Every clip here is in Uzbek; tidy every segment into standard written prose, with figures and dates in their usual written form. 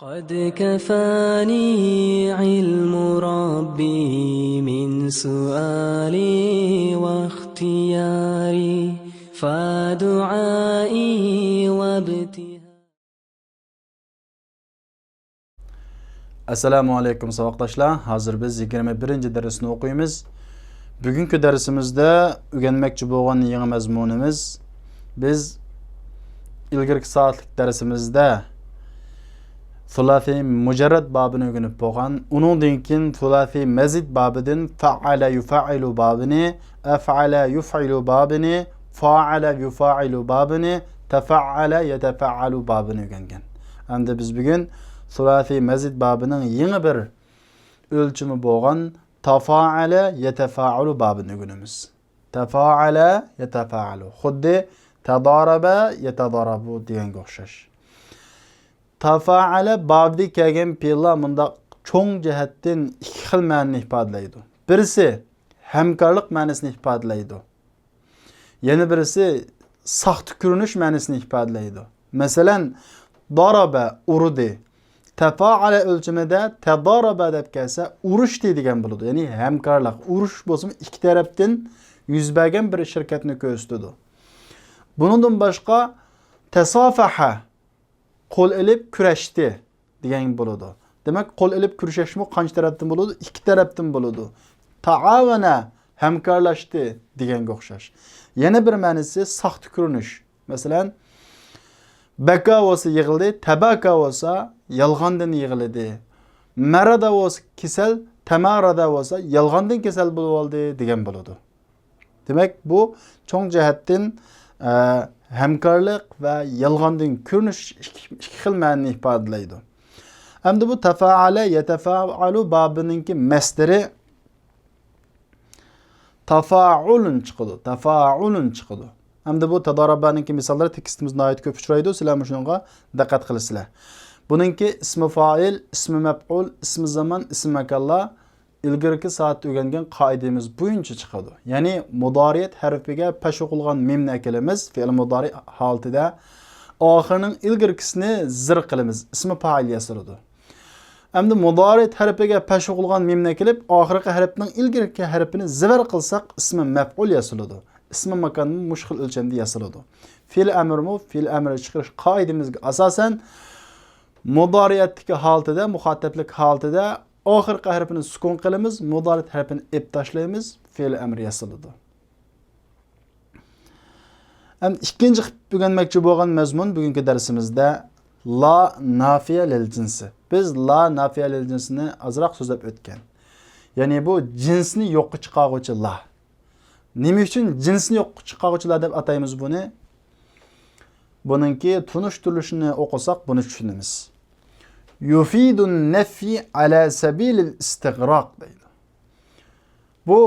قد كفاني علم ربي من سؤالي واختياري فدعائي وابتهالي. Assalamu alaykum savaqdaşlar. Hazır biz 21. dersini okuyumuz. Bugünkü dersimizde öğrenmekçi bolgan yeni mazmunumuz biz ilgirki saatlik dersimizde Thulathi mujarrad babını öğrenip bolgan. Onundan keyin thulathi mazid babıdan fa'ala yufa'ilu babını, af'ala yuf'ilu babını, fa'ala yufa'ilu babını, tefa'ala yetefa'alu babını öğrengen. Endi biz bugün Thulathi mazid babının yeni bir ölçümü bolgan tafa'ala yetefa'alu babını öğrenimiz. Tefa'ala yetefa'alu. Xuddi tadaraba yetadarabu degenge o'xshash. Tafa'ala babda kelgan fe'llar munda cho'ng jihatdan ikki xil ma'noni ifodalaydi. Birisi hamkorlik ma'nosini ifodalaydi. Yana birisi saxta ko'rinish ma'nosini ifodalaydi. Masalan, daraba urdi. Tafa'ala ölçümede tadaraba deb kelsa urush degan bo'ladi. Ya'ni hamkorlik, urush bo'lsa ikki tarafdan yuz bergan bir shirkatni ko'rsatadi. Bundan boshqa tasafaha qo'l ilib kurashdi degan bo'ladi. Demak, qo'l ilib kurashishmi qancha tarafdan bo'ladi? Ikki tarafdan bo'ladi. Ta'avana hamkorlashdi deganga o'xshash. Yana bir ma'nosi saxta ko'rinish. Masalan, baka bo'lsa yig'ildi, tabaka bo'lsa yolg'ondan yig'ildi. Marada bo'lsa kasal, tamarada bo'lsa yolg'ondan kasal bo'lib oldi degan bo'ladi. Demak, bu cho'ng jihatdan hamkorlik va yolg'ondan ko'rinish ikki xil ma'noni ifodalaydi. Endi bu tafa'ala yetafa'alu babininki masdari tafa'ulun chiqadi. Tafa'ulun chiqadi. Endi bu tadarabaninki misollari tekstimizda nihoyat ko'p uchraydi. Sizlar shunga diqqat qilasizlar. Buningki ismi fa'il, ismi maf'ul, ismi zaman, ismi makanlar ilgirki saat o'rgangan qoidamiz bo'yicha chiqadi. Ya'ni mudoriyat harfiga pesh o'qilgan mimni kelamiz fe'l mudori holatida oxirining ilgirkisini zir qilamiz. Ismi fa'il yasiladi. Endi mudoriyat harfiga pesh o'qilgan mimni kelib, oxirgi harfning ilgirki harfini zivar qilsak, ismi maf'ul yasiladi. Ismi makanni mushkil o'lchamda yasiladi. Fe'l amrmu fe'l amri chiqarish qoidamizga asosan mudoriyatdagi holatida, muxotablik holatida oxirgi harfini sukun qilamiz, mudoriyat harfini ib tashlaymiz, fe'l amr yasiladi. Ham ikkinchi o'rganmoqchi bo'lgan mazmun bugungi darsimizda la nafiya lil jinsi. Biz la nafiya lil jinsini azroq so'zlab o'tgan. Ya'ni bu jinsni yo'qqa chiqaruvchi la. Nima uchun jinsni yo'qqa chiqaruvchilar deb ataymiz buni? Buningki tunishtirilishini o'qisak buni tushunamiz. Yufidun nafi ala sabilil istighraq deydi. Bu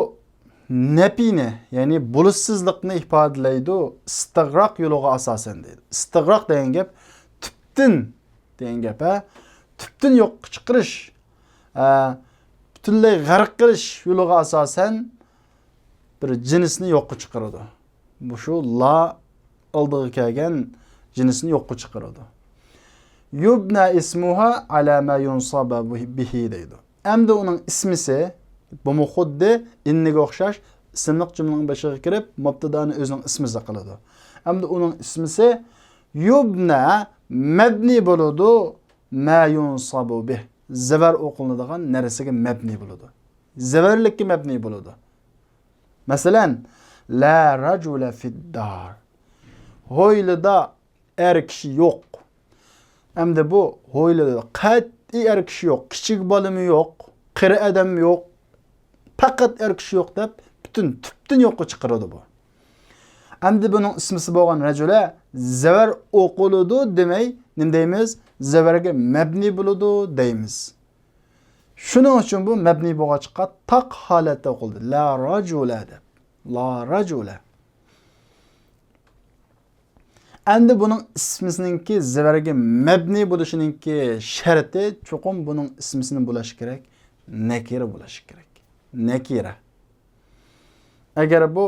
nafini, ya'ni bulishsizlikni ifodalaydi, istighraq yo'liga asosan deydi. Istighraq degan gap tubdan degan gap, tubdan yo'qqa chiqarish, butunlay g'arq qilish yo'liga asosan bir jinsni yo'qqa chiqaradi. Bu shu la oldiga kelgan jinsni yo'qqa chiqaradi. Yubna ismuha ala ma yunsaba bihi deydi. Endi uning ismisi bu xuddi inniga o'xshash ismliq jumlaning boshiga kirib, mubtadoni o'zining ismisi qiladi. Endi uning ismisi yubna mabni bo'ladi, ma yunsabu bih. Zavar o'qilinadigan narsaga mabni bo'ladi. Zavarlikka mabni bo'ladi. Masalan, la rajula fid dar. Hoylida er kishi yo'q. Endi bu hoylida qat'iy er kishi yo'q, kichik bolami yo'q, qiri odam yo'q, faqat er kishi yo'q deb butun tubdan yo'qqa chiqaradi bu. Endi buning ismisi bo'lgan rajula zavar o'qiladi demay, nima deymiz? Zavarga mabni bo'ladi deymiz. Shuning uchun bu mabni bo'lg'achqa taq holatda o'qildi. La rajula deb. La rajula. Endi buning ismisiningki zavarga mabni bo'lishininki sharti cho'qim buning ismisini bo'lishi kerak, nakira bo'lishi kerak. Nakira. Agar bu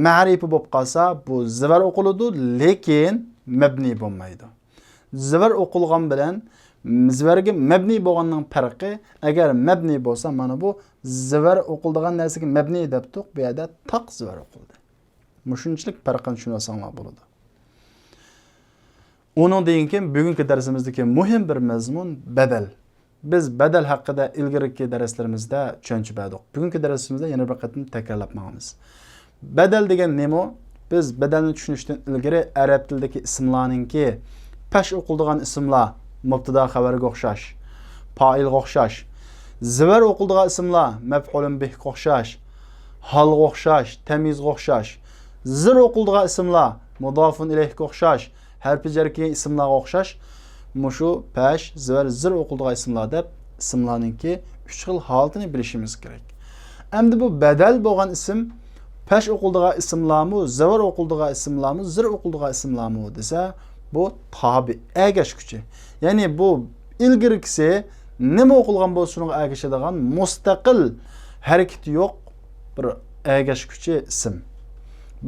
ma'rifi bo'lib qolsa, bu zavar o'qiladi, lekin mabni bo'lmaydi. zivar o'qilgan bilan zivarga mabni bo'lganning farqi, agar mabni bo'lsa, mana bu zivar o'qiladigan narsaga mabni debdik, bu yerda taq zivar o'qildi. Mushunchalik farqini tushunasanglar bo'ladi. Onundan keyin bugungi darsimizdagi muhim bir mazmun badal. Biz badal haqida ilgirki darslarimizda tushunchib berdik. Bugungi darsimizda yana bir qatim takrorlab o'tamiz. Badal degan nima? Biz badalni tushunishdan ilgari arab tilidagi ismlarningki pesh o'qiladigan ismlar, mubtada xabarga o'xshash, fa'ilga o'xshash, zivar o'qiladigan ismlar, maf'ulun bihga o'xshash, halga o'xshash, tamyizga o'xshash, zir o'qiladigan ismlar, mudofun ilayhga o'xshash, harfi jarga ismlarga o'xshash, mushu pesh, zivar, zir o'qiladigan ismlar deb ismlarningki 3 xil holatini bilishimiz kerak. Endi bu badal bo'lgan ism pesh o'qiladigan ismlarmi, zivar o'qiladigan ismlarmi, zir o'qiladigan ismlarmi desa, bu tabi agash kuchi. Ya'ni bu ilgirkisi nima o'qilgan bo'lsa shunga agashadigan mustaqil harakati yo'q bir agash kuchi ism.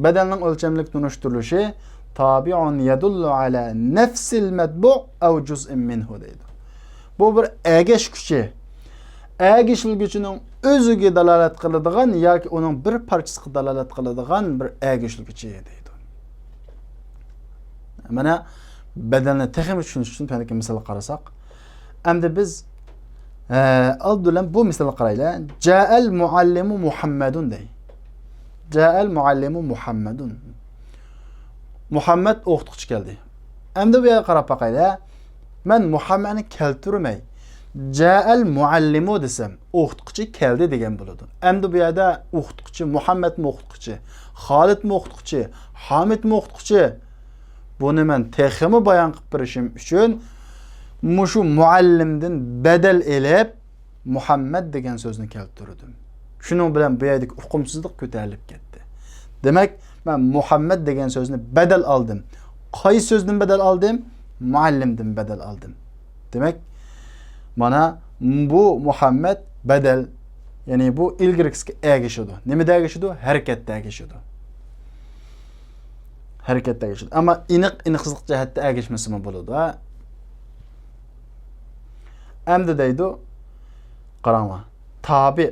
Badalning o'lchamlik tunishtirilishi tabi'un yadullu ala nafsil matbu' aw juz'in minhu deydi. Bu bir agash kuchi. Agishilguchining o'ziga dalolat qiladigan yoki uning bir parchasiga dalolat qiladigan bir agishilguchi deydi. Mana badalni texnik tushunish uchun qanday misol qarasak, endi biz aldulan bu misolni qaraylar. Ja'al muallimu Muhammadun dey. Ja'al muallimu Muhammadun. Muhammad o'qituvchi keldi. Endi bu yerga qarab boqaylar. Men Muhammadni keltirmay, Ja'al muallimu desam, o'qituvchi keldi degan bo'ladi. Endi bu yerda o'qituvchi Muhammadmi o'qituvchi, Xolidmi o'qituvchi, Hamidmi o'qituvchi? Buni men texmi bayon qilib berishim uchun mushu muallimdan badal elib Muhammad degan so'zni keltirdim. Shuning bilan bu yerdagi hukmsizlik ko'tarilib ketdi. Demak, men Muhammad degan so'zni badal oldim. Qaysi so'zdan badal oldim? Muallimdan badal oldim. Demak, mana bu Muhammad badal, ya'ni bu ilgirkiga agishadi. Nimada agishadi? Harakatda agishadi. Harakatda agishadi. Ammo iniqsizlik jihatda agishmasa ham bo'ladi. Endi deydi, qaranglar. Tabi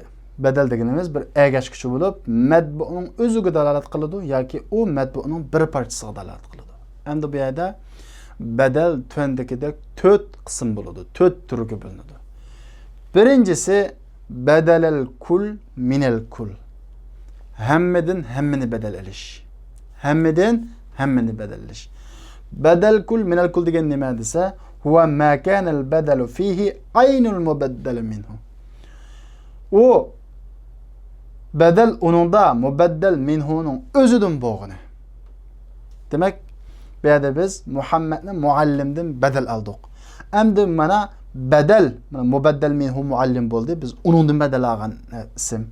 badal deganimiz bir agash kuchi bo'lib, matbu'ning o'ziga dalolat qiladi yoki u matbu'ning bir parchasiga dalolat qiladi. Endi bu yerda badal tuandagidek 4 qism bo'ladi, 4 turga bo'linadi. Birinchisi badalal kul minal kul. Hammadan hammani badal elish. Hammadan hammani badal elish. Badal kul minal kul degan nima desa, huwa ma kana al badalu fihi aynul mubaddal minhu. O badal ununda mubaddal minhu'nun o'zidan bo'lgani. Demak, bu yerda biz Muhammadni muallimdan badal oldik. Endi mana badal, mana mubaddal minhu muallim bo'ldi. Biz uningdan badal olgan ism.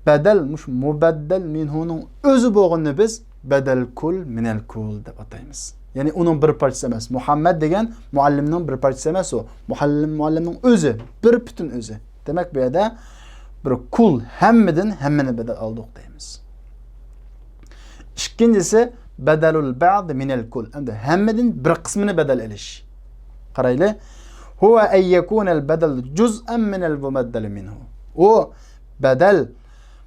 Badal mush mubaddal minhu'nun o'zi bo'lganini biz badal kul minal kul deb ataymiz. Ya'ni uning bir parchasi emas. Muhammad degan muallimning bir parchasi emas u. Muallimning o'zi, bir butun o'zi. Demak, bu yerda bir kul hammadan hammani badal oldik deymiz. Ikkinchisi badalul ba'd minal kul. Endi hammadan bir qismini badal elish. Qaraylar. Huwa ay yakunal badal juz'an minal mubaddal minhu. O badal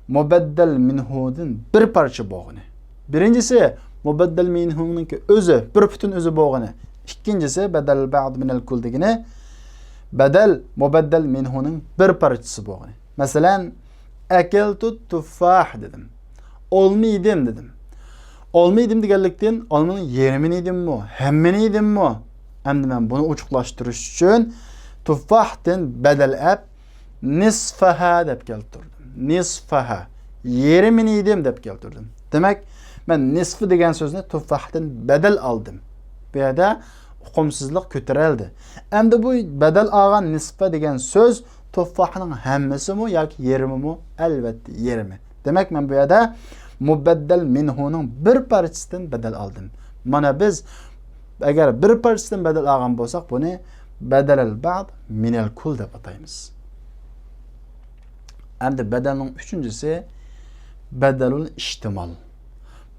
mubaddal minhudan bir parcha bo'lgani. Birinchisi mubaddal minhuning o'zi, bir butun o'zi bo'lgani. Ikkinchisi badal ba'd minal kul degani badal mubaddal minhuning bir parchasi bo'lgani. Masalan, akaltu tuffah dedim. Olmaydim dedim. Olmaydim deganlikdan olmaning yerimini yedimmi, hammani yedimmi? Endi men buni ochiqlashtirish uchun tuffahdan badal ab nisfaha deb keltirdim. Nisfaha. Yerimini yedim deb keltirdim. Demak, men nisfi degan so'zni tuffahdan badal oldim. Bu yerda hukmsizlik ko'tarildi. Endi bu badal olgan nisfa degan so'z tuffahning hammasimi yoki yerimimi? Albatta yerimi. Demak, men bu yerda mubaddal minhuning bir parchasidan badal oldim. Mana biz agar bir parchasidan badal olgan bo'lsak, buni badalal ba'd minal kul deb ataymiz. Endi badalning uchinchisi badalul ishtimal.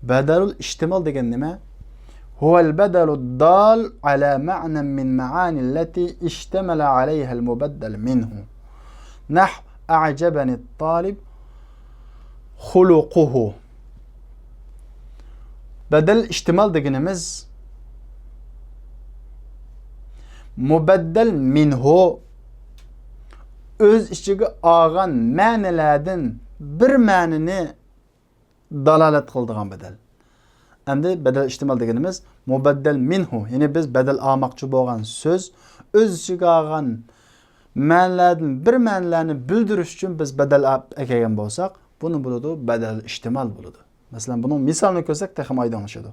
Badalul ishtimal degan nima? huvel bedelud dal ala ma'nen min ma'ani allati iştemela aleyhel mubeddel minhu. Nah a'cebeni talib hulukuhu. Bedel iştimal degenimiz mubeddel minhu öz içige ağan ma'nilerden bir ma'nini dalalet kıldıgan bedel. Endi bedel iştimal degenimiz mubeddel minhu. Yani biz bedel almakçı boğan söz öz içige ağan ma'nilerden bir ma'nilerini bildiriş için biz bedel ekegen bolsak, bunu buludu bedel iştimal buludu. Mesela bunun misalını koysak texim aydınlaşıdı.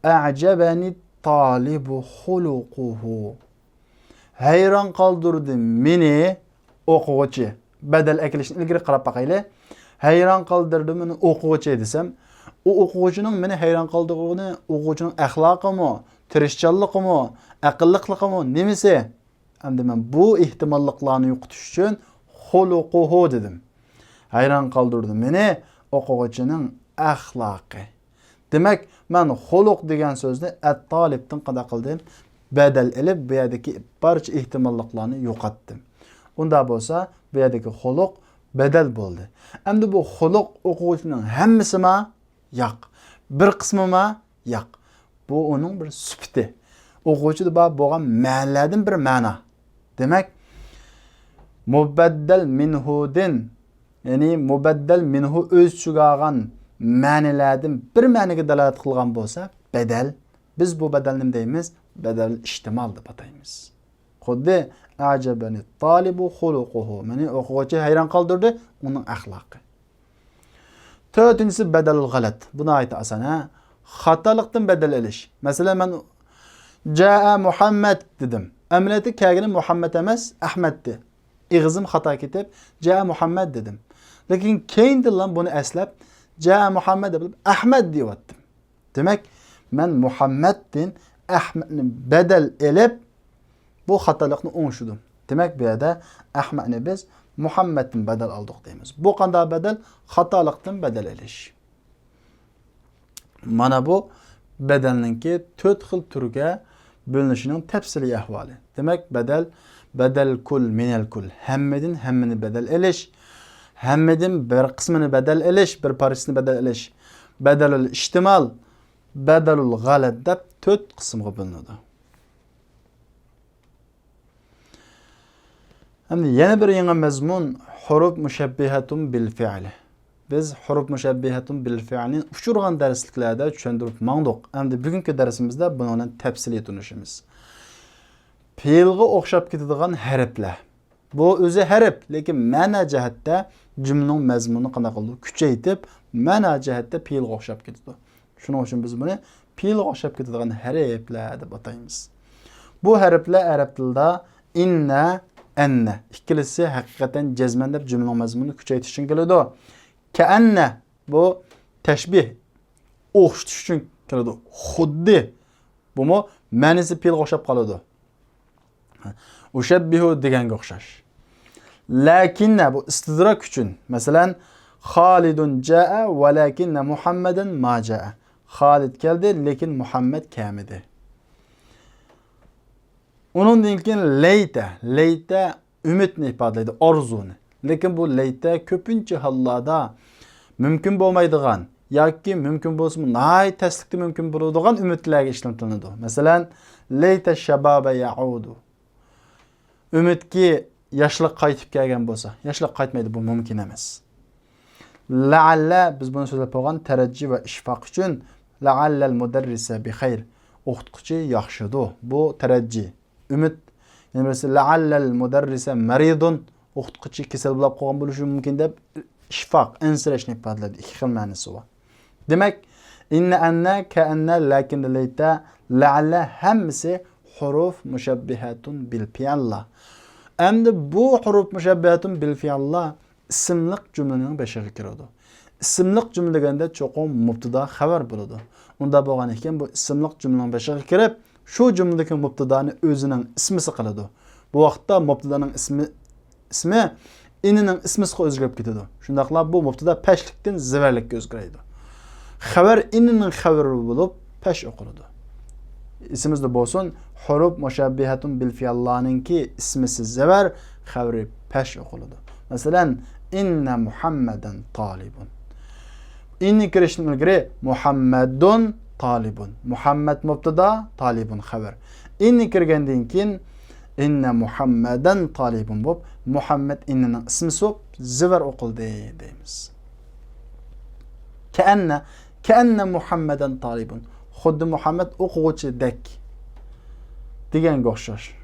A'cebeni talibu hulukuhu. Hayran kaldırdı meni okuğucu. Bedel ekilişini ilgili qarab bakaylı. Hayran kaldırdı meni okuğucu desem, o okuğucunun meni hayran kaldırdığını, okuğucunun ahlakı mı, tirişçallığı mı, akıllıklığı mı, nemisi? Hem de ben bu ihtimallıklarını yo'qotish uchun hulukuhu dedim. Hayran kaldırdı meni okuğucunun ahlakı. Demek ben huluk degan so'zni at-talibdan qada qildim. Bedel elib bu yerdagi barcha ihtimollarni yo'qotdim. Unda bo'lsa bu yerdagi huluk bedel bo'ldi. Endi bu huluk o'quvchining hammasimi? Yo'q. Bir qismimi? Yo'q. Bu uning bir sifati. O'quvchida bor bo'lgan ma'nolardan bir ma'no. Demak, mubaddal minhudin, ya'ni mubaddal minhu o'z chugagan ma'nolardan bir ma'noga dalolat qilgan bo'lsa, bedel. Biz bu bedelni nima deymiz? Bedel iştimal deb ataymiz. Xuddi a'jabani talibu xuluquhu. Meni o'quvchi hayron qoldirdi uning axloqi. To'rtinchisi bedelul g'alat. Buni ayta asana xatolikdan bedel elish. Masalan, men jaa Muhammad dedim. Amaliyotda kelgani Muhammad emas, Ahmaddi. Ig'zim xato ketib, jaa Muhammad dedim. Lekin keyindan buni eslab, jaa Muhammad deb Ahmad deyaptim. Demak, men Muhammaddan Ahmadni bedel elib bu xatolikni o'ngishdim. Demak, bu yerda Ahmadni biz Muhammaddan bedel aldık deymiz. Bu qanday bedel? Xatolikdan bedel elish. Mana bu bedelninki 4 xil turga bo'linishining tafsiliy ahvoli. Demak, bedel kul minel kul. Hammadin hammani bedel elish, hammadin bir qismini bedel elish, bir parchasini bedel elish. Bedelul ishtimal, bedelul g'alat deb 4 qismga bo'linadi. Endi yana bir yangi mazmun huruf mushabbihatun bil fi'l. Biz huruf mushabbihatun bil fi'lni uçurgan darsliklarda tushuntirib mangduq. Endi bugungi darsimizda buni tafsiliy tunishimiz. Fe'lga o'xshab ketadigan harflar. Bu o'zi harf, lekin ma'no jihatda jumlaning mazmunini qanday qildi? Kuchaytirib, ma'no jihatda fe'lga o'xshab ketadi. Shuning uchun biz buni fe'lga o'xshab ketadigan harflar deb ataymiz. Bu harflar arab tilida inna, anna ikkilisi haqiqatan jazman deb jumlaning mazmunini kuchaytirish uchun keladi. Ka'anna bu tashbih, o'xshatish uchun keladi. Xuddi bumi ma'nosi fe'lga o'xshab qoladi. Ushabbihu deganga o'xshash. Lakinna bu istidrak uchun. Masalan, Xolidun jaa va lakinna Muhammadan ma jaa. Xolid keldi, lekin Muhammad kelmadi. Undan keyin layta umidni ifodalaydi, orzuni. Lekin bu layta ko'pincha hollarda mumkin bo'lmaydigan yoki mumkin bo'lsa, nay tasdiqda mumkin bo'ladigan umidlarga ishlatiladi. Masalan, layta shababa yaudu. Umidki yoshlik qaytib kelgan bo'lsa, yoshlik qaytmaydi, bu mumkin emas. La'alla biz buni so'zlab qo'ygan tarajji va ishfoq uchun la'allal mudarrisa bi xayr. O'qituvchi yaxshidir. Bu tarajji. Umid. Yani mesela la'allal mudarrisa maridun. O'qituvchi kasal bo'lib qolgan bo'lishi mumkin deb ishfoq, ansirashni ifodalaydi. Ikki xil ma'nosi bor. Demak, inna anna ka'anna lakin layta la'alla hammasi huruf mushabbihatun bil fi'l. Endi bu huruf mushabbihatun bil fi'l ismliq jumlaning beshiga kiradi. Ismliq jumla deganda cho'qim mubtada xabar bo'ladi. Unda bo'lgan ekan bu ismliq jumlaning beshiga kirib, shu jumladagi mubtadani o'zining ismisi qiladi. Bu vaqtda mubtadaning ismi inining ismisiga o'zgarib ketadi. Shundaqla bu mubtada pashlikdan zivarlikka o'zgaradi. Xabar inining xabari bo'lib pash o'qiladi. isimizde bolsun. Huruf mushabbihatun bil fi'allarninki ismisiz zever havri peş okuludu. Mesela inne Muhammeden talibun. İnni kiriştin ilgiri Muhammedun talibun. Muhammed mubtada, talibun haber. İnni kirgendiğin kin inne Muhammeden talibun bop. Muhammed inninin ismi sop zever okuldu deyimiz. Keenne Muhammeden talibun. Xuddi Muhammed o'quvchi dek deganga o'xshash.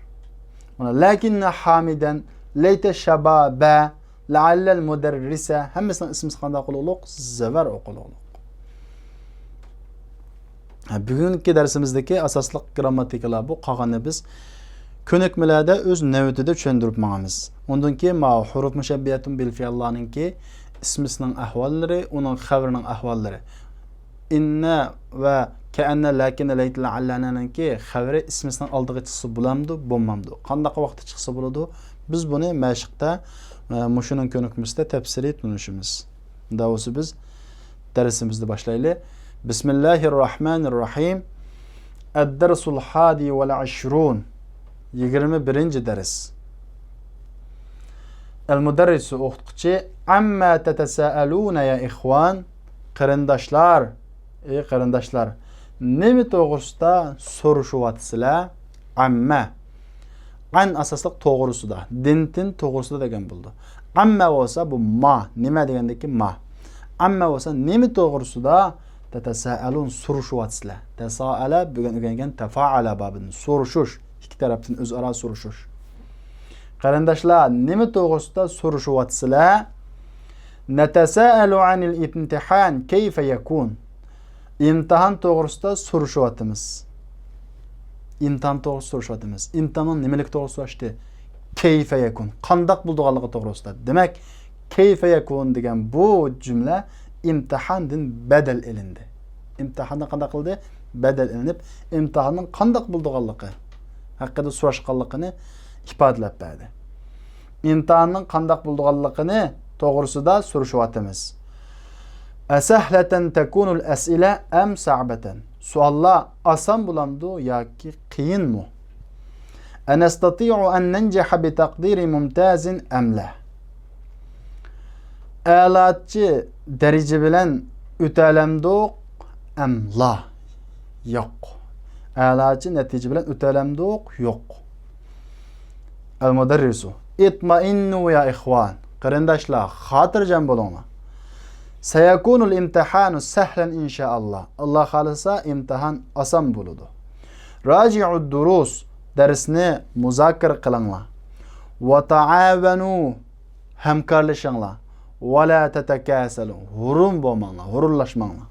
Lakinna hamiden leyte shababa la'allal mudarrisa hammasining ismi qanday qilib zavar o'qilib. Bugungi darsimizdagi asosli grammatikalar bu qolganini biz ko'nikmalarda o'z navbatida tushuntirib ma'amiz. Undan keyin ma huruf mushabbiyatun bil fi'allarninki ismisining ahvollari, uning xabarining ahvollari. Inna va keenne lakinna leyte la'allananki xabari ismisining oldiga chiqsa bo'lamdi, bo'lmamdi. Qanday vaqtda chiqsa bo'ladi? Biz buni mashqda mushuning ko'nikmasida tafsiliy tunishimiz. Davosi biz darsimizni boshlaylik. Bismillahirrahmanirrahim. Ad-darsul hadi vel 20. 21. ders. El-mudarrisu o'qituvchi amma tatasaaluna ya ikhwan. Qarindoshlar, qarindoshlar, nima to'g'risida so'rashyapsizlar? Amma an asosliq to'g'risida, dintin to'g'risida degan bo'ldi. Amma bo'lsa bu ma, nima degandeki ma. Amma bo'lsa nima to'g'risida tatasaalun so'rashyapsizlar. Tasaala bugun o'rgangan tafaala babini so'rashish, ikki tarafdan o'zaro so'rashish. Qarindoshlar, nima to'g'risida so'rashyapsizlar? Natasaalu anil imtihan kayfa yakun. İmtihan to'g'risida so'rashyapmiz. İmtihan to'g'risida so'rashyapmiz. İmtihanning nimalik to'g'risida so'rashdi? Kayfa yakun. Qandoq bo'lganligi to'g'risida. Demak, kayfa yakun degan bu jumla imtihandan badal elindi. İmtihandan qanday qildi? Badal elinib, imtihanning qandoq bo'lganligi haqida so'rashganligini ifodalab berdi. İmtihanning qandoq bo'lganligini to'g'risida so'rashyapmiz. Asahlatan takunul as'ila am sa'batan. Suallar asan bulamdı yoki qiyinmi? Anastati'u an nanjaha bi taqdiri mumtazin am la. A'latchi daraja bilan o'talamdiq am la? Yo'q. A'latchi natija bilan o'talamdiq yo'q. Al-mudarrisu itma'innu ya ikhwan. Qarindoshlar, xotirjam bo'linglar. Sayakunul imtihanu sahlan inshaalloh. Alloh xolisa imtihan oson bo'ladi. Raji'ud durus, darsni muzokara qilinglar. Va ta'awanu, hamkorlashinglar. Va la tatakasalu, hurun bo'lmanglar, hurunlashmanglar.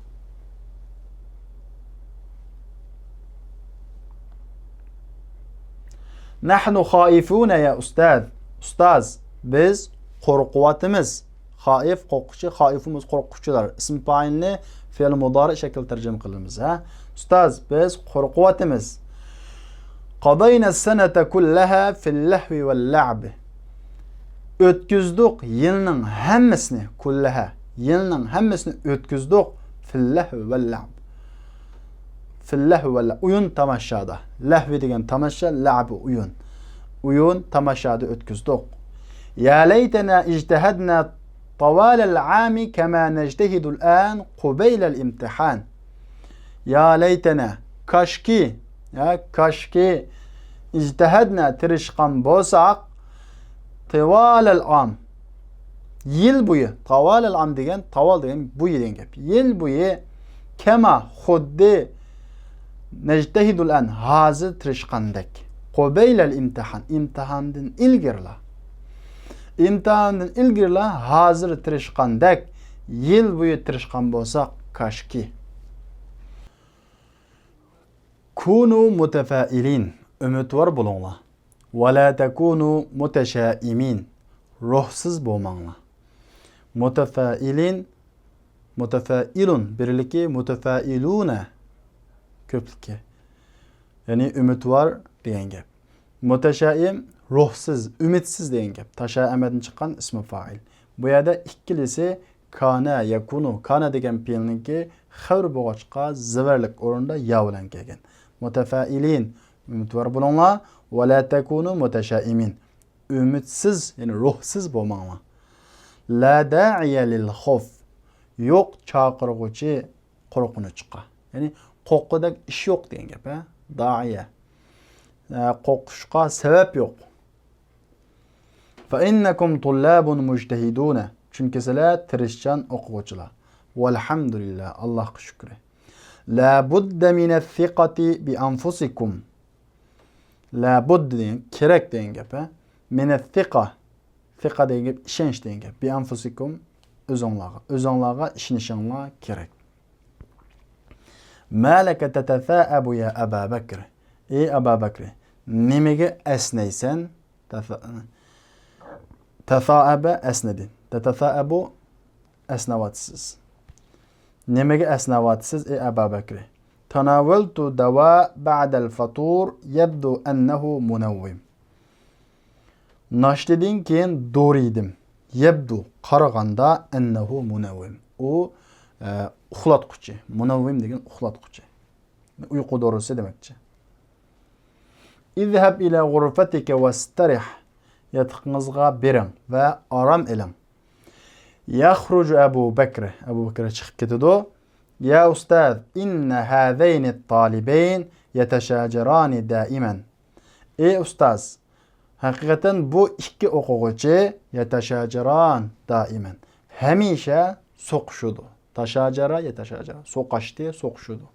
Nahnu khaifuna ya ustaz. Ustaz, biz qo'rqyapmiz. Xaif qo'rquvchi, xaifimiz qo'rquvchilar. Ism fa'ilni fe'l mudori shaklda tarjima qilamiz, ha? Ustoz, biz qo'rqyapmiz. Qadayna as-sanata kullaha fil lahwi wal la'b. O'tkizdik yilning hammasini, kullaha, yilning hammasini o'tkizdik fil lahwi wal la'b. Fil lahwi wal la'b, o'yin tomashada. Lahwi degan tamasha, la'b o'yin. O'yin tomashada o'tkizdik. Ya laytana ijtahadna طوال العام كما نجتهد الآن قبيل الامتحان. يا ليتنا كشكي اجتهدنا ترشقان بوساق طوال العام yıl boyu طوال العام degan طوال degan bu degan gap. Yıl boyu kema xuddi nejtehidul an hozir tirishqandek قبيل الامتحان imtihondan ilgirla. İmtihandan ilgirla hazır tirishqandek yil bo'yi tirishqan bo'lsak kashki. Kunu mutafailin, umidvor bo'linglar. Va la takunu mutashaimin, ruhsiz bo'lmanglar. Mutafailun birligi, mutafailuna ko'pligi. Ya'ni umidvor degan gap. Mutashaim ruhsiz, umidsiz degan gap. Tashaamadan chiqqan ismi fa'il. Bu yerda ikkilisi kana yakunu. Kana degan fe'lniki xavr bo'g'achqa zivarlik o'rinda ya bilan kelgan. Mutefailin. Ümidvar bulunla. Ve la tekunu muteşaimin. Ümitsiz, yani ruhsuz bulmanla. La da'iye lil khof. Yok çağırgıcı korkunuçqa. Yani qo'rqqudak ish yo'q degan gap, ha? Da'iye. Qo'rqishqa sebep yok. Fa innakum tullabun mujtahidun. Çünkü sizlar tirishchan o'quvchilar. Valhamdulillah, Allohga shukr. La budda mineth-thiqati bi anfusikum. La budda degan kerak degan gap, ha? Mineth-thiqa. Thiqa degan gap ishonch degan gap. Bi anfusikum o'zinglarga. O'zinglarga ishonishinglar kerak. Malaka tatatha'abu ya Aba Bakr. Ey Aba Bakr, nimaga asnaysan? Tatha'aba asnadin. Tatatha'abu asnavatsiz. Nimaga asnavatsiz ey Aba Bakr? Tanawaltu dawa ba'da al-fatur yabdu annahu munawwim. Naştedin keyin do'riydim. Yabdu qaraganda annahu munawwim. O uxlatquchi. Munawwim degan uxlatquchi. Uyqu dorisi demakchi. İzhab ila ghurfatika wastarih. Yataqingizga bering va aram eling. Yakhruju Abu Bakr. Abu Bakr chiqib ketadi. Ya ustaz, inna hadayni at-talibayn yatashajarani daiman. Ey ustaz, haqiqatan bu ikki o'quvchi yatashajaran daiman. Hamisha so'qishadi. Tashajara yatashajara. So'qashdi, so'qishadi.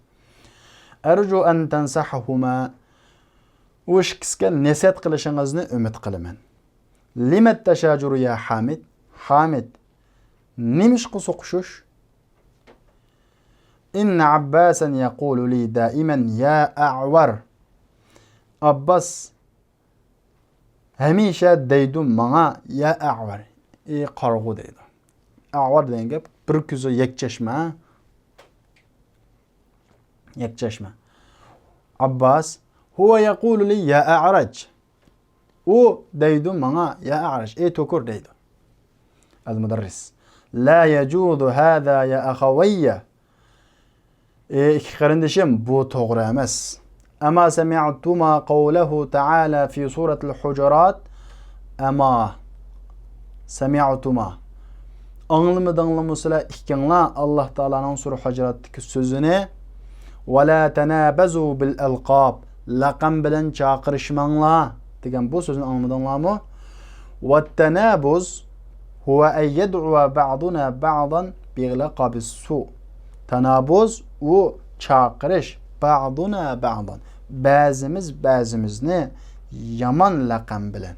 Arju an tansahuma. U ikkisiga nasihat qilishingizni umid qilaman. Limat tashajuru ya Hamid? Hamid, nimishqa so'qishish? Inna Abbasan yaqulu li daiman ya a'war. Abbas hamisha deydi menga ya a'war. Ey qarg'u deydi. A'war degan gap bir ko'zi yakchashma. Yakchashma. Abbas huwa yaqulu li ya a'raj. U deydi menga ya a'raj. Ey tokur deydi. Al-mudarris. La yajuzu hada ya akhawayya. İki qarindishim, bu to'g'ri emas. Ama sami'tuma qawlahu ta'ala fi suratul Hujurat. Ama sami'tuma. Anlamadinglarmi ikkinglar Alloh taolaning sura Hujuratdagi so'zini va la tanabazu bil alqab. Laqam bilan chaqirishmanglar degan bu so'zni anlamadinglarmi? Va tanabuz huwa ay yad'u ba'duna ba'dan bi laqabis su. Tanabuz u chaqirish, ba'duna ba'dan. Ba'zimizni yaman laqam bilan.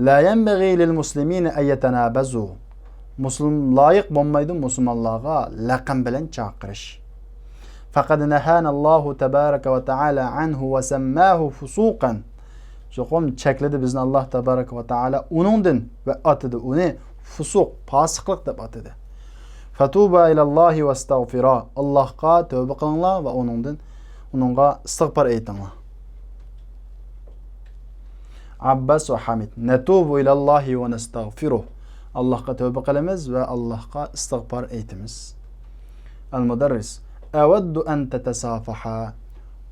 La yanbaghi lil muslimin ay yatanabazu. Muslim loyiq bo'lmaydi musulmonlarga laqam bilan chaqirish. Faqad nahana Allohu tabaraka va taala anhu va sammahu fusuqan. Jo'qom chekladi bizni Alloh tabaraka va taala uningdan va atidi uni fusuq, fosiqlik deb atidi. Fatuba ilallohi vastagfira. Allohga tövbe qilinglar va uningga istig'for aytinglar. Abbas va Hamid natubu ilallohi va nastagfiruh. Allohga tövbe qilamiz va Allohga istig'for aytamiz. Al-mudarris awaddu an tatasafaha.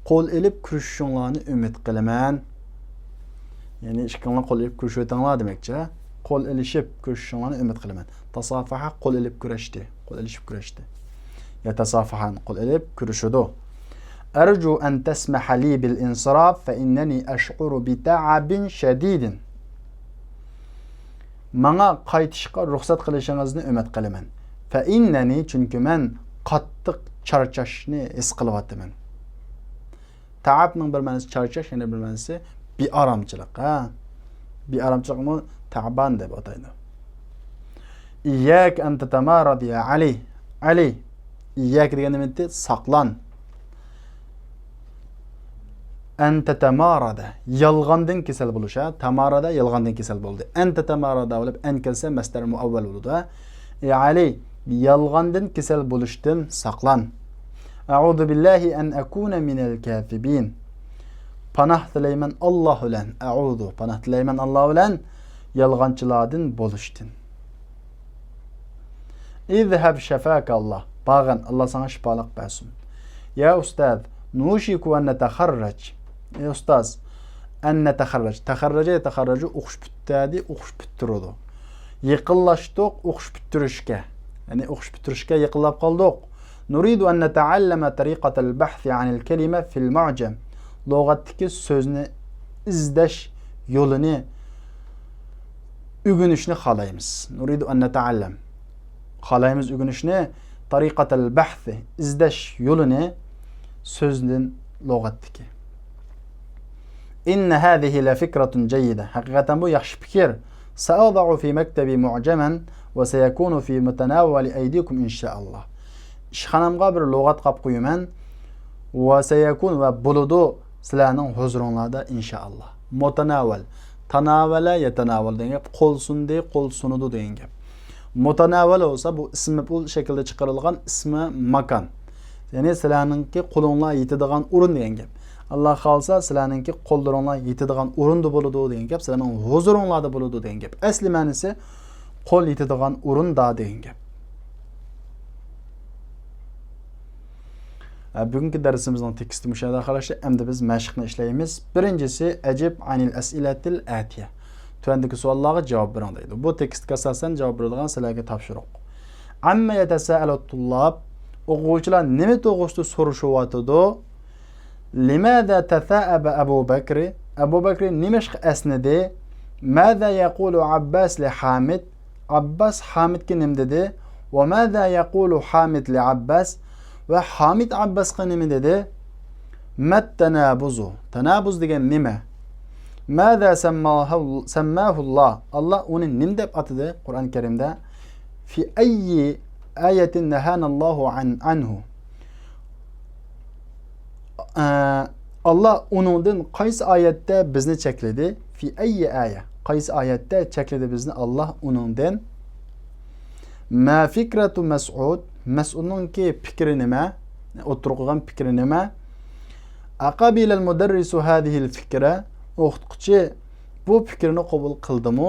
Qo'l elib kurashishinglarni umid qilaman. Ya'ni ishqinglar qo'l elib kurashayotganlar demakchi. Qo'l elishib kurashishinglarni umid qilaman. Tasafaha qo'l elib kurashdi. Qo'l elishib kurashdi. Yatasafahan qo'l elib kurashadi. Arju an tasmaha li bil insiraf fa innani ash'uru bi ta'abin shadidin. Menga qaytishga ruxsat qilishingizni umid qilaman. Fa innani chunki men qattiq charchashni his qilyapman. Ta'abning bir ma'nosi charchash, yana bir ma'nosi bearamchilik, ha. Bearamchilikni ta'ban deb ataydi. İyyak an tatamarad ya Ali. Ali, iyyak degan nimati saqlan. An tatamarada, yolg'ondan kasal bo'lish, ha. Tamarada yolg'ondan kasal bo'ldi. An tatamarada bo'lib an kelsa masdar muavval bo'ladi. Ey Ali, yolg'ondan kasal bo'lishdan saqlan. A'udhu billahi an akuna minal kafibin. Panah tilayman Alloh bilan. A'udhu, panah tilayman Alloh bilan yolg'onchilardan bo'lishdan. İzhab şafaka Allah. Bağın Allah sana şifalık versin. Ya ustaz, Nushiku an nataharraj. Ustoz, an nataharraj. Taharraja o'qish bitdi, o'qish bittirdi. Yaqinlashdik o'qish bittirishga. Ya'ni o'qish bitirishga yaqinlab qoldik. Nuridu an nata'allama tariqatal bahth 'anil kalima fil mu'jam. Lug'atdagi so'zni izlash yo'lini o'rganishni xohlaymiz. Nuridu an nata'allam. Xohlaymiz o'rganishni tariqatal bahth izlash yo'lini so'zning lug'atdagi. Inna hadhihi la fikratun jayyida. Haqiqatan bu yaxshi fikr. Sa'ada'u fi maktabi mu'jaman va sayakunu fi mutanawwali aydikum inshaalloh. Ishxonamga bir lug'at qilib qo'yaman va sayakun va buludu sizlarning huzuringlarda inshaalloh. Mutanawwal, tanawala yatanawwal degan gap qo'l sundi, qo'l sunudu degan gap. Mutanawwal bo'lsa bu ismi bu shaklda chiqarilgan ismi makan. Ya'ni sizlarningki qo'linglar yetadigan o'rin degan gap. Allah xolsa sizlarningki qo'llaringlar yetadigan o'rinda bo'ladi degan gap, sizlarning huzuringlarda bo'ladi degan gap. Asli ma'nosi qo'l yetadigan o'rinda degan gap. Bugungi darsimizning teksti mushada qarashda endi biz mashqni ishlaymiz. Birinchisi ajib anil as'ilatil atiya. Tuandagi savollarga javob bering deydi. Bu tekstga asosan javob beradigan sizlarga topshiriq. Amma yatasaalu tullab, o'quvchilar nima to'g'risida so'rashyapti? Limada tatha'aba Abu Bakr? Abu Bakr nimashq asnadi? Mada yaqulu Abbas li Hamid? Abbas Hamidga nim dedi? Va mada yaqulu Hamid li Abbas? Ve Hamid Abbas'a nima dedi? Mat tanabuzu. Tanabuz degan nima? Mada sammahu Allah. Allah onu nim deb atadi Qur'on Karimda. Fi ayyi ayatin nahana Allahu anhu. Allah onundan qaysi oyatda bizni chekledi? Fi ayyi aya. Qaysi oyatda chekledi bizni Allah onundan? Ma fikratu Mas'ud. Mas'udningki fikri nima? O'tirgan fikri nima? Aqabila al-mudarrisu hadhihi al-fikra. O'qituvchi bu fikrni qabul qildimi?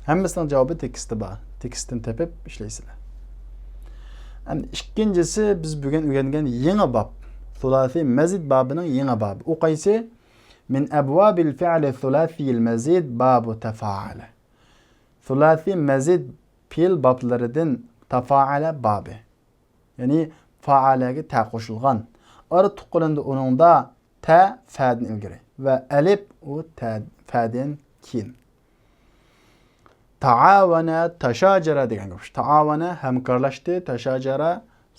Hammasining javobi tekstda bor. Tekstdan tepib ishlaysizlar. Endi ikkinchisi biz bugun o'rgangan yangi bob. Thulathi mazid babining yangi bobi. U qaysi? Min abwabil fi'li thulathiyil mazid babu tafa'ala. Thulathi mazid fi'l boblaridan tafaala babi. Yani faalaga ta qo'shilgan. Ara tuqqilindi uningda ta fa'dan ilgari va alif u ta fa'dan keyin. Ta'awana tashajara degan gap. Ta'awana hamkorlashdi, tashajara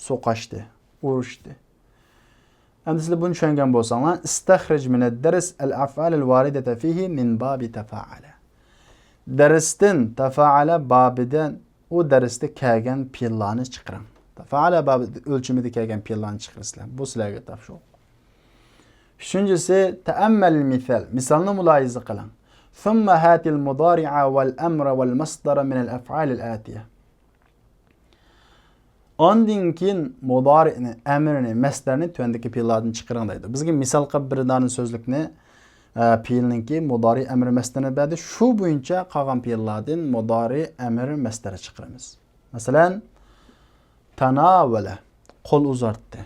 so'qashdi, urushdi. Endi sizlar buni tushungan bo'lsanglar, istakhrij min ad-dars al-af'al al-waridata fihi min babi tafaala. Darsdan tafaala babidan o darsda kelgan fe'llarni chiqaring. Tafaala babi o'lchimida kelgan fe'llarni chiqarsizlar. Bu sizlarga topshiriq. Uchinchisi ta'ammal misal. Misolni muloyiza qiling. Thumma hatil mudari'a wal amra wal masdara min al-af'al al-atiya. Ondan keyin mudari'ni, amrni, masdarni tuandagi fe'llardan chiqaring deydi. Bizga misol qilib bir dona so'zlikni fe'lninki mudari amr masdarni berdi. Shu bo'yicha qolgan fe'llardan mudari amr masdari chiqaramiz. Masalan, tanavala qo'l uzatdi.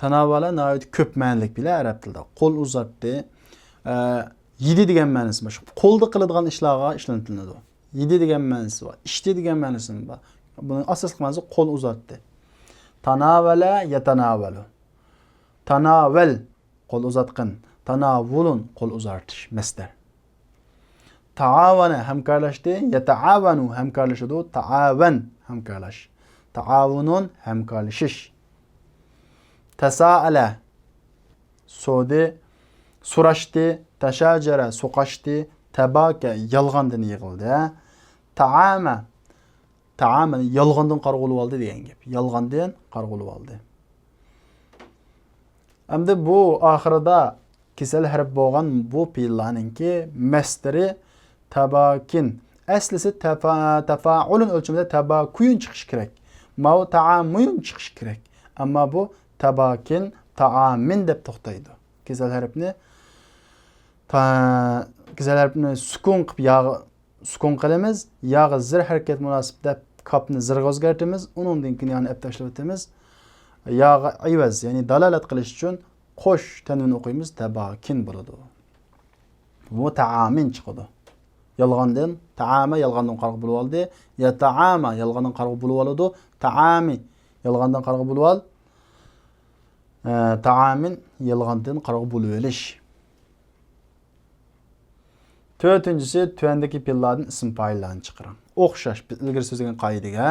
Tanavala nayt ko'p ma'nolik bilan arab tilida. Qo'l uzatdi. Yedi degan ma'nosi bor. Qo'lda qiladigan ishlarga ishlatiladi. Yedi degan ma'nosi bor. Ishdi degan ma'nosi bor. Buning asosiy ma'nosi qo'l uzatdi. Tanavala yatanavalu. Tanaval qo'l uzatqin. Tanavulun qo'l uzatish masdar. Ta'avana hamkorlashdi, yata'avanu hamkorlashadi, ta'avan hamkorlash. Ta'avunun hamkorlashish. Tasa'ala so'di, so'rashdi, tashajara so'qashdi, tabaka yolg'ondan yig'ildi. Ta'ama yolg'ondan qarg'ulib oldi degan gap. Yolg'ondan qarg'ulib oldi. Endi bu oxirida kesel harf bo'lgan bu fe'llarningki masdari tabakin. Aslisi tafaulun o'lchimida tabakuyun chiqish kerak. Mav ta'amuyun chiqish kerak. Ammo bu tabakin ta'amin deb to'xtaydi. Kesel harfni sukun qilib sukun qilamiz. Yog'i zir harakat munosib deb kapni zirga o'zgartamiz. Uningdan keyin yani ib tashlab o'tamiz. Yaga ivaz, yani dalalat qilish uchun qo'sh tanvin o'qiymiz, tabakin bo'ladi. Bu ta'amin chiqadi. Yalg'ondan ta'ama yalg'ondan qarg'ib bo'lib oldi. Yata'ama yalg'ondan qarg'ib bo'lib oladi. Ta'ami yalg'ondan qarg'ib bo'lib ol. Ta'amin yalg'ondan qarg'ib bo'lib olish. To'rtinchisi tuvandagi fe'llardan ism fa'illarni chiqaring. O'xshash ilgari so'zlagan qoidaga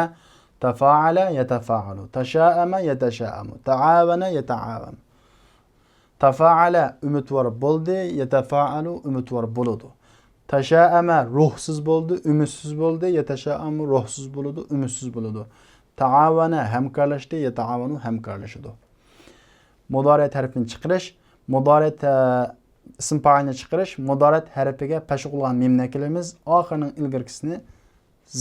tafa'ala yatafa'alu, tasha'ama yatasha'amu, ta'awana yata'awamu. Tafa'ala umidvor bo'ldi, yatafa'alu umidvor bo'ladi. Tasha'ama ruhsiz bo'ldi, umidsiz bo'ldi, yatasha'amu ruhsiz bo'ladi, umidsiz bo'ladi. Ta'awana hamkorlashdi, yata'awanu hamkorlashadi. Mudoriyat harfini chiqarish, mudoriyat ism fa'ilni chiqarish, mudoriyat harfiga pashg'ulgan mimni kelamiz, oxirining ilgargisini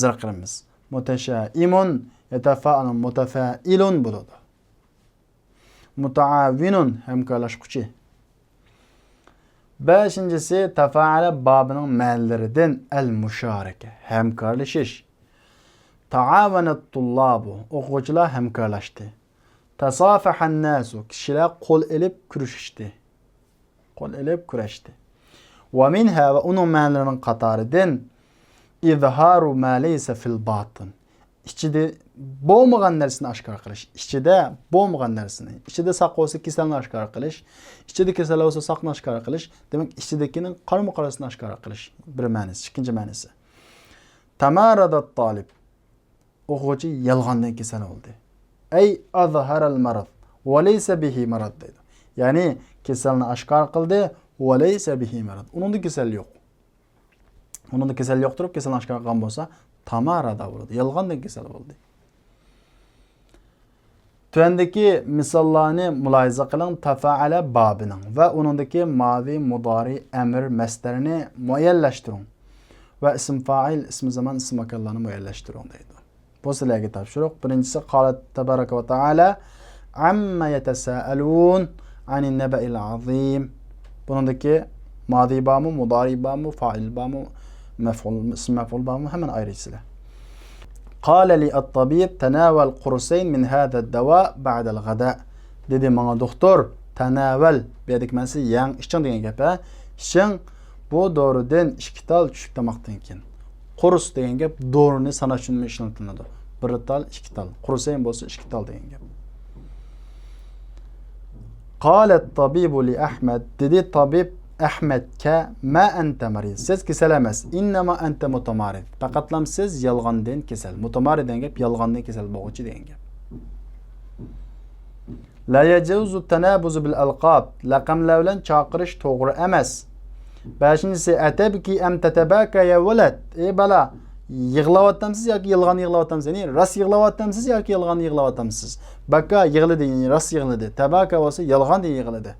zirqiramiz. Mutashaimun yatafa'alu mutafa'ilun bo'ladi. Mutaawinun hamkorlashquchi. Beshinchisi tafa'ala babining ma'nolaridan al-musharaka hamkorlashish. Ta'awanat tullabu o'quvchilar hamkorlashdi. Tasafahan nasu kishilar qo'l elib kurashishdi. Qo'l elib kurashdi. Va minha va uning ma'nolarining qatoridan izharu ma laysa fil batin. İçide bo'lmagan narsani oshkor qilish. Ichida bo'lmagan narsani, ichida saqo'sa kasalni oshkor qilish, ichida kasal bo'lsa saqni oshkor qilish, demak ichidagining qarama-qarasini oshkor qilish bir ma'nosi, ikkinchi ma'nosi. Tamaradat talib. O'quvchi yolg'ondan kasal bo'ldi. Ay azhara al-marad va laysa bihi marad deydi. Ya'ni kasalni oshkor qildi va laysa bihi marad. Uningda kasal yo'q. Uningda kasal yo'q turib kasalni oshkor qilgan bo'lsa tamarada bo'ladi. Yolg'ondan kasal bo'ldi. Tuvandagi misollarni mulohaza qiling tafa'ala babining va uningdagi mavi, mudori, amr, masdarini muayyallashtiring va ism fa'il, ism zaman, ism makonlarni muayyallashtiring deydi. Bu sizlarga topshiriq. Birinchisi qolat tabaraka va taala amma yatasaalun anin naba'il azim. Buningdagi madi bamu, mudori bamu, fa'il bamu, maf'ul, ism maf'ul bamu hemen ayrıcılar. قال لي الطبيب تناول قرصين من هذا الدواء بعد الغداء. Dedi bana doktor tanavel bedik mensi yang işçin degan gap ha. İşçin bu doğrudan 2 tal tushib tamoqdan keyin. Qurs degan gap doğruni sanash uchun ishlatiladi. 1 tal 2 tal. Qursayn bo'lsa 2 tal degan gap. قال الطبيب لأحمد dedi tabib Ahmed'ke ma ente marid. Siz kesel emas. İnnema ente mutamarid. Faqatlam siz yalg'ondan kesel. Mutamarid degan gap yalg'ondan kesel bo'g'uchi degan gap. La yajuzu tanabuzu bil alqab. Laqamlar bilan chaqirish to'g'ri emas. 5-si atabki am tatabaka ya walad. Ey bala, yig'layapsizmi yoki yolg'on yig'layapsizmi? Ya'ni rost yig'layapsizmi yoki yolg'on yig'layapsizmi? Baka yig'ladi, ya'ni rost yig'ladi. Tabaka bo'lsa yolg'on yig'ladi.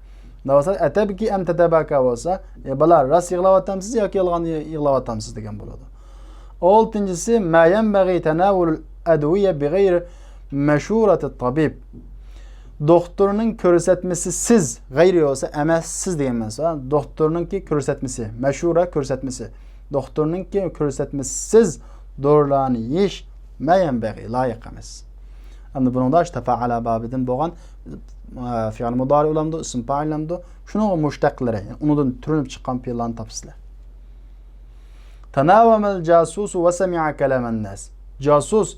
Davasa atabki am tatabaka bo'lsa, bala rost yig'layapsizmi yoki yolg'on yig'layapsizmi degan bo'ladi. 6-si ma yanbaghi tanawul adwiya bighayri mashurati tabib. Doktorning ko'rsatmasi siz, g'ayri bo'lsa emas siz degan ma'noda. Doktorningki ko'rsatmasi, mashura ko'rsatmasi. Doktorningki ko'rsatmasi siz dorilarni yeyish ma yanbaghi loyiq emas. Endi buningda tafa'ala babidan bo'lgan fi'l mudari ulamdi, ism fa'il ulamdi. Shuning mushtaqlari, yani undan turinib chiqqan fe'llarni topsizlar. Tanawamal jasus va sami'a kalaman nas. Jasus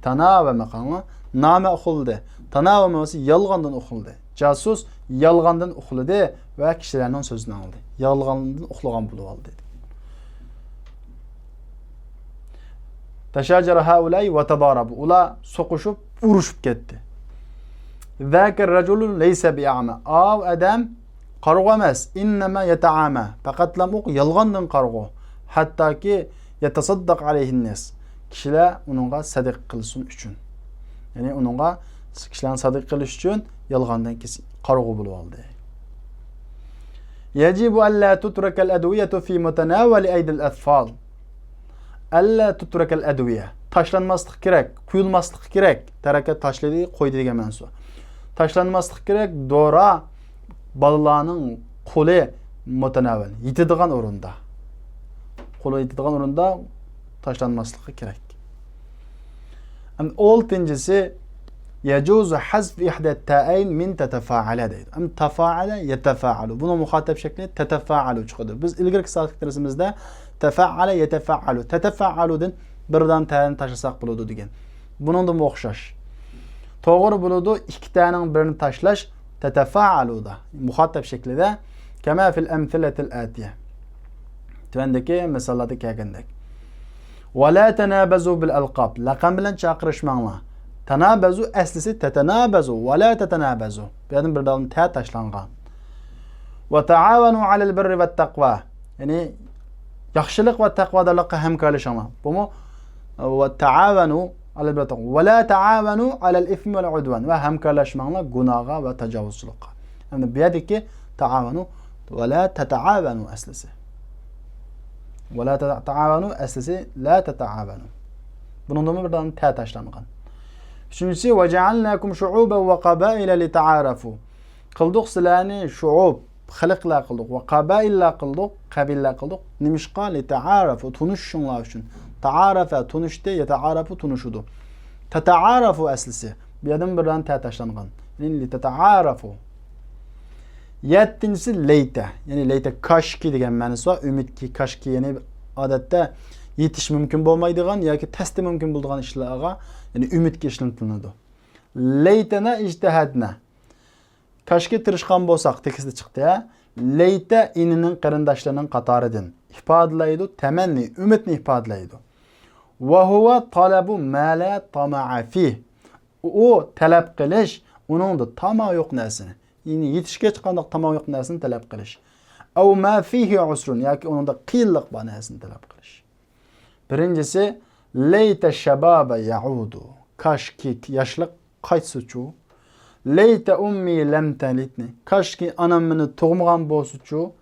tanawama qilma, nama o'qildi. Tanawama bo'lsa yolg'ondan o'qildi. Jasus yolg'ondan o'qildi va kishilarning so'zini oldi. Yolg'ondan o'qilgan bo'lib oldi. Tashajara haulay va tadarabu. Ular so'qishib, urushib ketdi. Zakar rajul laysa bi'ama. Av adam qarg'u emas, innama yata'ama. Faqat lam o'q yolg'ondan qarg'u. Hattoki yatasaddaq alayhi nas. Kishilar uningga sadiq qilsin uchun. Ya'ni uningga kishilarni sadiq qilish uchun yolg'ondan qarg'u bo'lib oldi. Yajibu an la tutraka al-adwiyatu fi mutanawali aydi al-atfal. Alla tutraka al-adwiya. Tashlanmaslik kerak, quyilmaslik kerak. Taraka tashladi, qo'ydi degan ma'no. Tashlanmaslik kerak, dora balalarning qo'li mutanawil, yetadigan o'rinda. Qo'li yetadigan o'rinda tashlanmasligi kerak. 6-si yecuzu hazf ihdet ta'ayn min tetefa'ale deydi. Ama tefa'ale yetefa'alu. Bunu muhatap şekli tetefa'alu çıkıyordu. Biz ilgirki saatlik dersimizde tefa'ale yetefa'alu. Tetefa'alu'dan birden ta'ni taşlasak buludu degen. Bunun da muhşaş. Doğru buludu. İki ta'nın birini taşlaş tetefa'alu'da. Muhatap şeklinde kema fil emthiletil atiye. Tüvendeki mesalatı kâgendek. Ve la tenabezu bil alqab. Laqam bilen çaqırışmanla. Tenabezu eslisi tetenabezu ve la tetenabezu. Benim bir dalın te taşlanğan. Ve taavanu alel birri ve taqva. Yani yaxşılık ve taqvadalıqqa hemkarlaşanlar. Bu mu? Ve taavanu alel birri ve taqva. Ve la taavanu alel ifmi vel udvan. Ve hemkarlaşmanla günaha ve tecavüzlükqa. Yani biyadiki taavanu ve la tetaavanu eslisi. Ve la tetaavanu eslisi la tetaavanu. Bunun da bir dalın te taşlanğan. Üçüncüsü وَجَعَلْنَاكُمْ شُعُوبًا وَقَبَائِلَ لِتَعَارَفُوا. Kıldık silahını şuub, xılıqla kıldık ve qabailla kıldık, kabilla kıldık. Nimişqa لِتَعَارَفُوا. Tunuşşunlar üçün. Ta'arafa tunuştu, yeta'arafu tunuşudu. Teta'arafu eslisi. Bir adım birden te taşlanğan. Yani لِتَتَعَارَفُوا. Yettincisi leyte. Yani leyte kaşki degen mənisi var. Ümit ki, kaşki yani adette yetiş mümkün bolmaydigan yoki testi mümkün boldigan işlarga yani ümit işletiladi. Leytana ijtihadna. Kaşki tirishqan bolsak teksti chiqdi ya. Leyte ininin qarindoshlarının qatoridan ifodalaydi, tamanni, umidni ifodalaydi. Wa huwa talabu ma la tama'a fih. O talab qilish, uningda tama yo'q narsani. Yani yetishga chiqqanda tama yo'q narsani talab qilish. Aw ma fihi usrun yoki uningda qiyinlik bor narsani talab qilish. Birincisi leyte şebaba yaudu. Kaşki yaşlık qaytsuchu. Leyte ummi lem talitni. Kaşki anam meni tug'magan bolsuchu.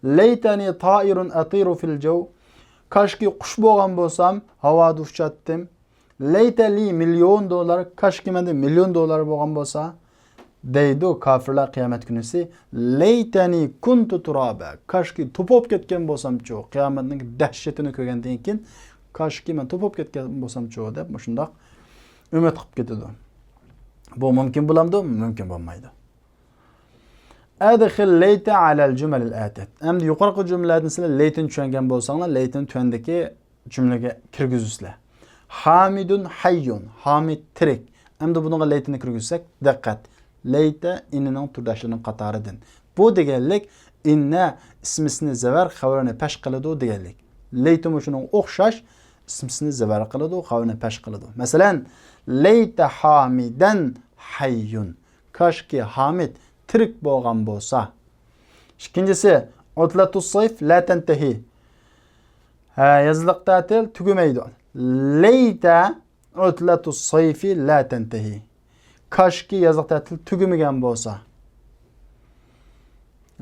Leytani ta'irun atiru fil jaw. Kaşki qush bo'lgan bo'lsam, havoda uchatdim. Leyte li $1,000,000. Kaşki menda $1,000,000 bo'lgan bo'lsa, deydi kafirlar qiyomat kunisi. Leytani kuntu turaba. Kaşki topop ketgan bo'lsam-chu, qiyomatning dahshatini ko'rgandan keyin kaşki men topop ketgan bo'lsam-chu deb shundoq umid qilib ketadi. Bu mumkin bo'lamdi? Mumkin bo'lmaydi. Adkhil leyta alal jumal al-atat. Endi yuqorqi jumlalardan sizlar leytin tushungan bo'lsanglar, leytin tuandagi jumlaga kirgizusizlar. Hamidun hayyun. Hamid tirik. Endi bunga leytini kirgizsak, diqqat. Leyta inning turdoshlarining qatoridan. Bu deganlik inna ismisini zavar xabarini pesh qiladi deganlik. Leyta shuning o'xshash ismisini zavar qiladi, xabarini pesh qiladi. Masalan, leyta hamidan hayyun. Kaşki hamid tirik bo'lgan bo'lsa. İkincisi, utlatus sayf la tantahi. Yazliq ta'til tugamaydi. Leyta utlatus sayfi la tantahi. Kaşki yazliq ta'til tugamagan bo'lsa.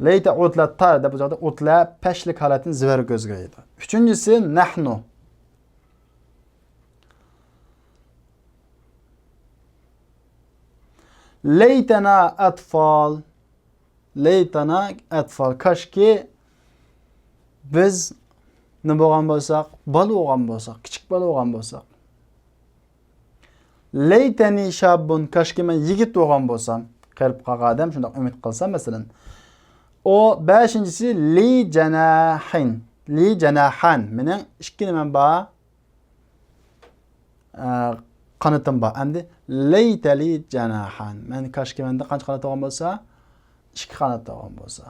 Leyta utlatta deb o'zada utla pashlik holatini zivar ko'zgaydi. Üçüncüsü nahnu. Leytana atfal. Leytana atfal. Kaşki biz ne bo'lgan bo'lsak, bola bo'lgan bo'lsak, kichik bola bo'lgan bo'lsak. Leytani shabun. Kaşki men yigit bo'lgan bo'lsam, qilib qolgan shunday umid qilsam masalan. O beşincisi li janahin. Li janahan. Mening ikki nimam bor. Qanatim bor. Endi leyta li janahan. Men kaşki menda qancha qanat bo'lgan bo'lsa, ikki qanat bo'lgan bo'lsa.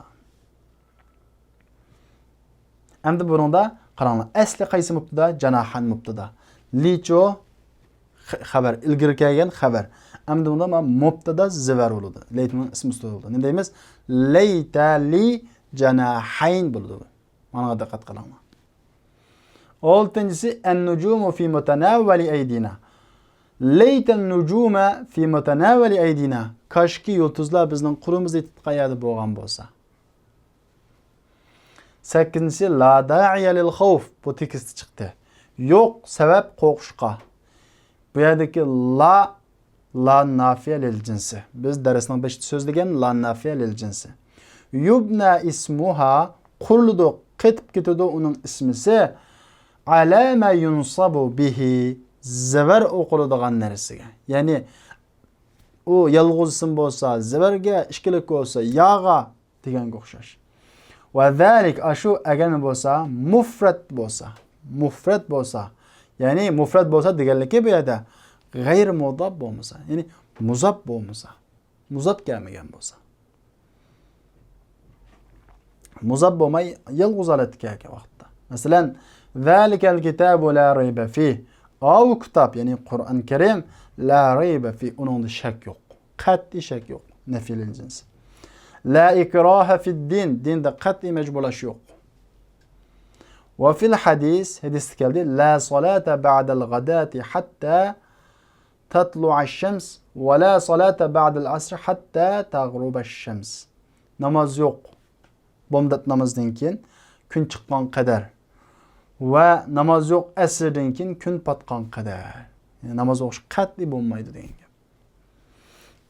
Endi buningda qaranglar. Asli qaysi mubtada? Janahan mubtada. Licho xabar, ilgari kelgan xabar. Endi bunda mubtada zivar bo'ladi. Leytning ismi bo'ladi. Ne deymiz? Leyta li janahayn bo'ladi. Mana diqqat qilinglar. Oltinchisi an-nujumu fi mutanawwali aydina. Leyta an-nujuma fi mutanawwali aydina. Kaşki yulduzlar bizning qo'limizda yetib qayerda bo'lgan bo'lsa. 8-si la da'iya lil khawf. Bu tekst chiqdi. Yo'q sabab qo'rqishqa. Bu yerdagi la nafiye lil cinsi. Biz dersinin 5 sözlegen la nafiye lil cinsi. Yubna ismuha qurludu qetib ketadi onun ismisi alama yunsabu bihi zavar o'qiladigan narsaga. Ya'ni u yalğız isim bolsa zeberge, ikkilik bolsa yağa degenge o'xshash. Va zalik ashu agar nima bolsa mufrat bolsa, ya'ni mufrat bolsa deganligi bu yerda g'ayr mudab bo'lmasa, ya'ni muzab bo'lmasa, muzab kelmagan bo'lsa. Muzab bo'lmay yalğız holatga kelgan vaqtda. Masalan, zalikal kitabu la rayba fi. O kitap, ya'ni Qur'on Karim la rayba fi, uningda shak yo'q. Qat'iy shak yo'q. Nafil jins. La ikraha fid din, dinda qat'iy majburlash yo'q. Va fil hadis keldi, la salata ba'dal ghadati hatta tatlu'a ash-shams va la salata ba'dal asr hatta taghruba ash-shams. Namoz yo'q. Bomdat namozdan keyin kun chiqqan qadar va namoz yo'q asrdan keyin kun patgan qadar. Yani namoz o'qish qat'iy bo'lmaydi degan gap.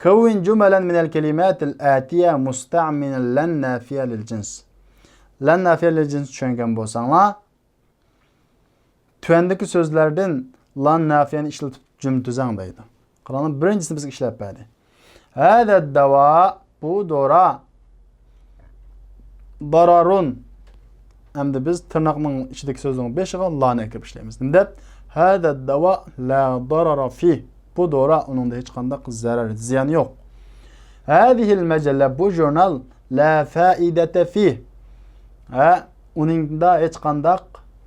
Kawin jumalan min al-kalimat al-atiya musta'minan lan nafiya lil jins. Lan nafiya lil jins tushungan bo'lsanglar, tuandagi so'zlardan lan nafiyani ishlatib jumla tuzang deydi. Qur'onning birinchisini bizga ishlab berdi. Hada dava, bu dora dararun. Endi biz tırnaqning ichidagi so'zning 5iga lani kirib ishlaymiz. Deb hada dava la darara fi. Bu dora uningda hech qanday zarar, ziyon yo'q. Hadihil majalla, bu jurnal la faidata fi. Uningda hech qanday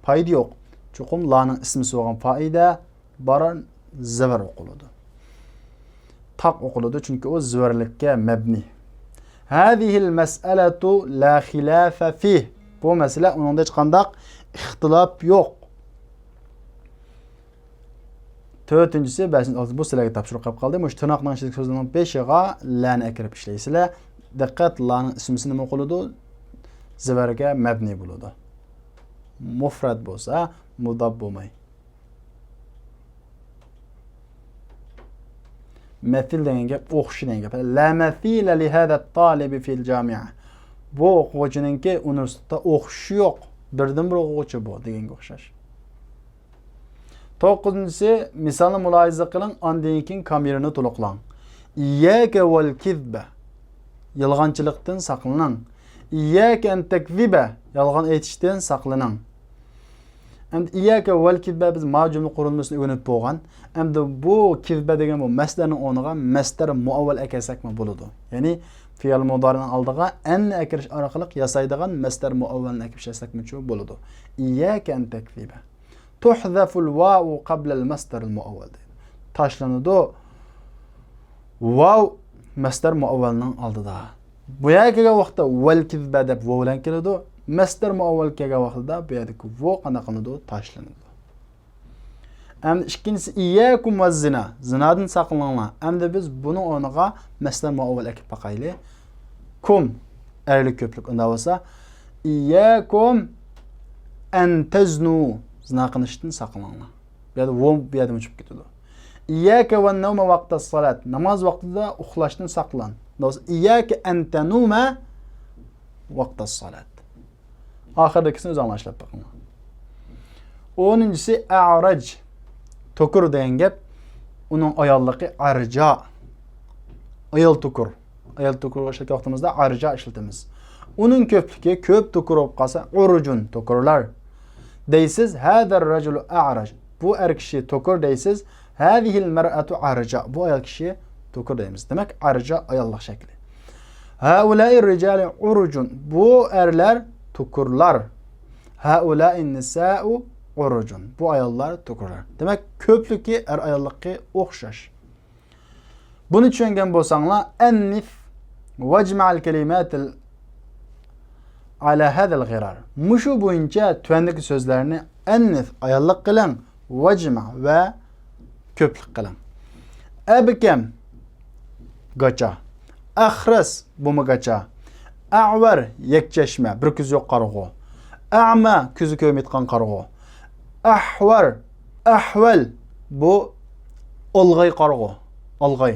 foyda yo'q. Chuqum laning ismi so'g'an foyda barar zavar o'qiladi. Taq o'qiladi chunki o zavarlikka mabni. Hadihil mas'alatu la khilafa fi. Bu mesele uningda hech qanday ixtilof yo'q. To'rtinchisi, bu sizlarga topshiriq qilib qoldim. O'sha tirnoqning ichidagi so'zlarning 5iga lani kirib ishlaysizlar. Diqqat, laning ismisi nima qiladi? Zavarga mabni bo'ladi. Mufrad bo'lsa, mudab bo'lmay. Mathil degan gap o'qish degan gap. La mathila li hada at-talib fil jami'a. Bu o'quvchininki universitetda o'qishi yo'q. Birdan-bir o'quvchi bu deganga o'xshash. 9-si, misolni mulohaza qiling, ondan keyin kamerani to'liqlang. Iyyaka wal kizba. Yolg'onchilikdan saqlaning. Iyyaka an takziba. Yolg'on aytishdan saqlaning. Endi iyyaka wal kizba biz ma'jumni qurilmasini o'rganib bo'lgan. Endi bu kizba degan bu masdarning o'rniga masdar muavval akasakmi bo'ladi. Ya'ni fi'l mudorining oldiga an akirish orqali yasaydigan masdar muavvalni akirishsakmi bo'ladi. Iyyaka an takziba. Tuhzaful vav qabla al-masdar al-muavval. Tashlanadi vav masdar muavvalning oldida. Bu yerga vaqtda wal kizba deb vav bilan keladi. Masdar muavval kelgan vaqtida bu yerdagi vav qana qiladi, tashlanadi. Endi ikkinchisi iyyakum va zina. Zinadan saqlaninglar. Endi biz buni o'rniga masdar muavval akib baqayli. Kum erlik ko'plik unda bo'lsa iyyakum an taznu. Zina qilishdan saqlaninglar. Bu yerda vav bu yerda o'chib ketadi. Iyyaka va nawma vaqtas salat. Namoz vaqtida uxlashdan saqlan. Do'st, iyyaka an tanuma vaqtas salat. Oxirdagini o'z anglashib baqinglar. 10-si a'raj. Tokur degan gap, uning ayolligi arja. Ayol tokur. Ayol tokur o'sha vaqtimizda arja ishlatamiz. Uning ko'pligi ko'p tokur bo'lib qolsa urujun tokurlar. Deysiz hadar rajulu a'raj. Bu er kishi tokur deysiz. Hadihil mar'atu arja. Bu ayol kishi tokur deymiz. Demak arja ayollik shakli. Haula'ir rijali urujun. Bu erlar tokurlar. Haula'in nisa'u urujun. Bu ayollar tokurlar. Demak ko'pligi er ayollikka o'xshash. Buni tushungan bo'lsanglar, annif wajma'al kalimatil ala hadal g'irar. Mushu bo'yicha tuandagi so'zlarni annif ayollik qiling, wajma va ko'plik qiling. Abkam gacha, akhras bo'lmagacha, a'var yakchashma, bir ko'z yo'q qarg'u, a'ma ko'zi ko'rmayotgan qarg'u, ahvar ahval bu olg'ay qarg'u, olg'ay.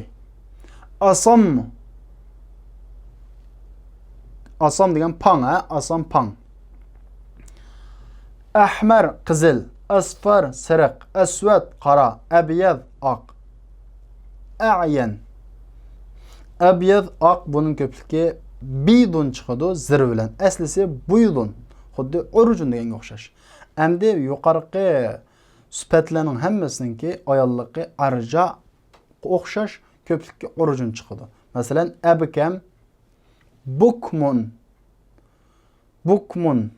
Asam asam degan pang, asam pang. Ahmar qizil, asfar sariq, aswad qora, abyad oq. A'yan Abyad oq bunun köplüki bidun chiqadi zir bilan. Aslisi buydun. Xuddi urujun deganga o'xshash. Endi yuqorqi sifatlarning hammasiningki ayolliqi arja o'xshash köplükki urujun chiqadi. Masalan, abkam bukmun. Bukmun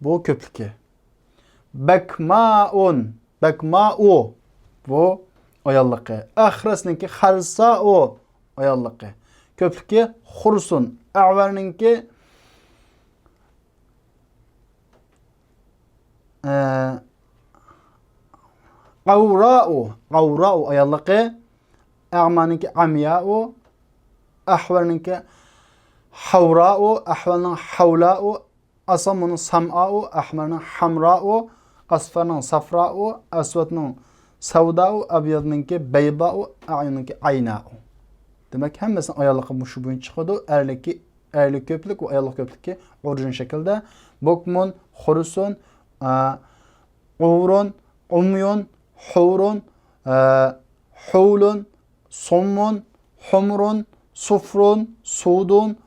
bu köplüki. Bakmaun. Bakmau bu ayolliqi. Axrasninki xarsau ayolliqi. Köplüki xursun. A'varninki qavra'u. Qavra'u ayolliqi. A'maninki amya'u. Ahvarninki havra'u. Ahvalning havla'u. Asamunun sam'a'u. Ahmarning hamra'u. Asfarning safra'u. Asvatning savda'u. Abyadninki bayda'u. A'yuninki ayna'u. Demek hemmesin ayarlıkı şu boyunca çıkıyordu. Erlik köplük ve ayarlık köplük ki orijin şekilde. Bokmun, xorusun, uvrun, umyun, hurun, hulun, sommun, humrun, sufrun, sudun,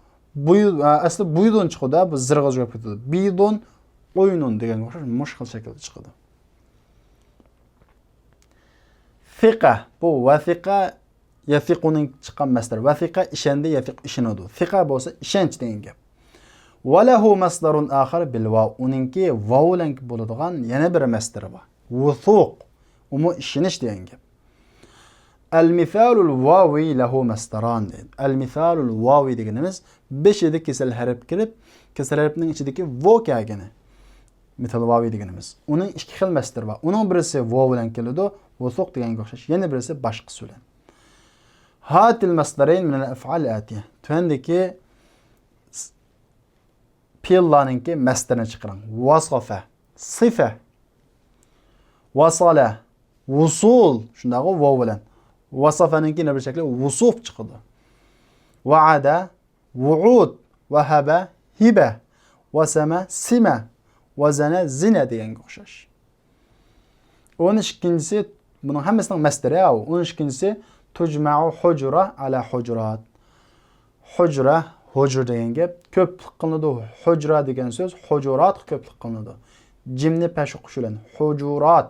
aslında buydun çıkıyordu. Bu zırgaz yapıyordu. Bidun, oyunun degen muşkıl şekilde çıkıyordu. Fika, bu vathika yafiqunun chiqqan masdar. Vafiqa ishanda, yafiq ishinadi. Fiqa bo'lsa ishonch degan gap. Va lahu masdarun akhar bil vav. Uningki vav bilan bo'ladigan yana bir masdari bor. Wuthuq. Umu ishonish degan gap. Al-mithalul vawi lahu masdaran. Al-mithalul vawi deganimiz 5 yedi kesel harf kirib, kesel harfning ichidagi vo kelgani. Misal vawi deganimiz. Uning ikki xil masdari bor. Uning birisi vav bilan keladi, wuthuq deganga o'xshash. Yana birisi boshqasi bilan. Hatil masdarayn min al-af'al atiye. Tühendeki fiillarninki masdarini chiqaring. Wasafa, sifa, wasala, wusul. Shundaqa vav bilan. Wasafaninki bir şekilde vusuf chiqadi. Wa'ada, wu'ud, wahaba, hiba, wasama, sima, wazana, zina deganga o'xshash. 12-incisi bunun hammasining masdari ya. 12-incisi tujma'u hujra ala hujrat. Hujra, hujr degan gap ko'plik qilinadi. Hujra degan so'z hujurat ko'plik qilinadi. Jimni pash o'qish bilan hujurat.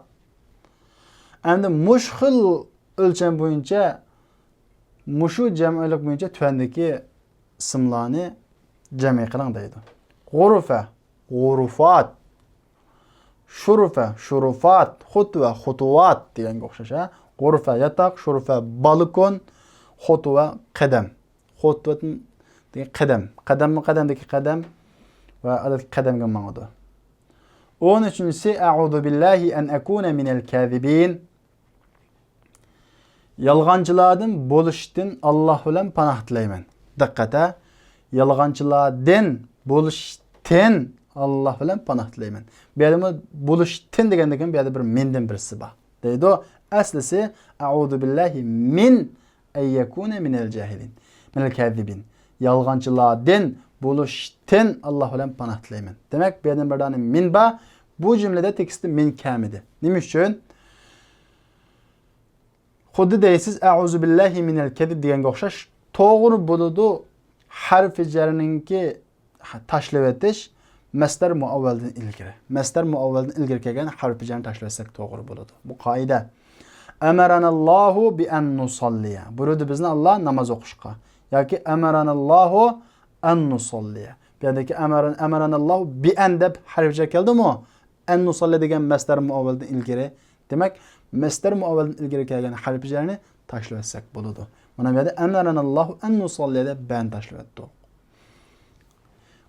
Endi mushxil o'lcham bo'yicha mushu jam'iylik bo'yicha tuvandagi ismlarni jam'i qiling deydi. G'urfa, g'urufat. Shurufa, shurufat, xutva, xutuvat deganga o'xshash. G'urfa yataq, shurfa balkon, xutva qadam. Xutva degan qadam. Qadamdagi qadam va adad qadamga ma'noda. 13-si a'udhu billahi an akuna minal kazibin. Yalg'onchilardan bo'lishdan Alloh bilan panoh tilayman. Diqqata, yalg'onchilardan bo'lishdan Alloh bilan panoh tilayman. Bu yerda bo'lishdan degandan keyin bu yerda bir mendan birisi bor. Deydi. Aslisi a'udhu billahi min ayyakuna minal jahilin. Minal kazibin. Yalg'onchilardan bo'lishdan Alloh bilan panoh tilayman. Demak, bu yerdan bir dona min ba, bu jumlada teksti min kamidi. Nima uchun? Xuddi deysiz a'udhu billahi minal kazib deganga o'xshash to'g'ri bo'ladi. Harfi jarninki tashlab etish masdar muavvaldan ilgari. Masdar muavvaldan ilgari kelgan harfi jarni tashlasak to'g'ri bo'ladi. Bu qoida. Amaranallohu bi an nusalliya. Buyurdi bizni Alloh namoz o'qishga. Yoki amaranallohu an nusalliya. Bu yerdagi amaranallohu bi an deb harfcha keldimi? An nusalli degan masdar muavvaldan ilgari. Demak, masdar muavvaldan ilgari kelgan harf jarni tashlasak bo'ladi. Mana bu yerda amaranallohu an nusalliya deb ban tashlayapti.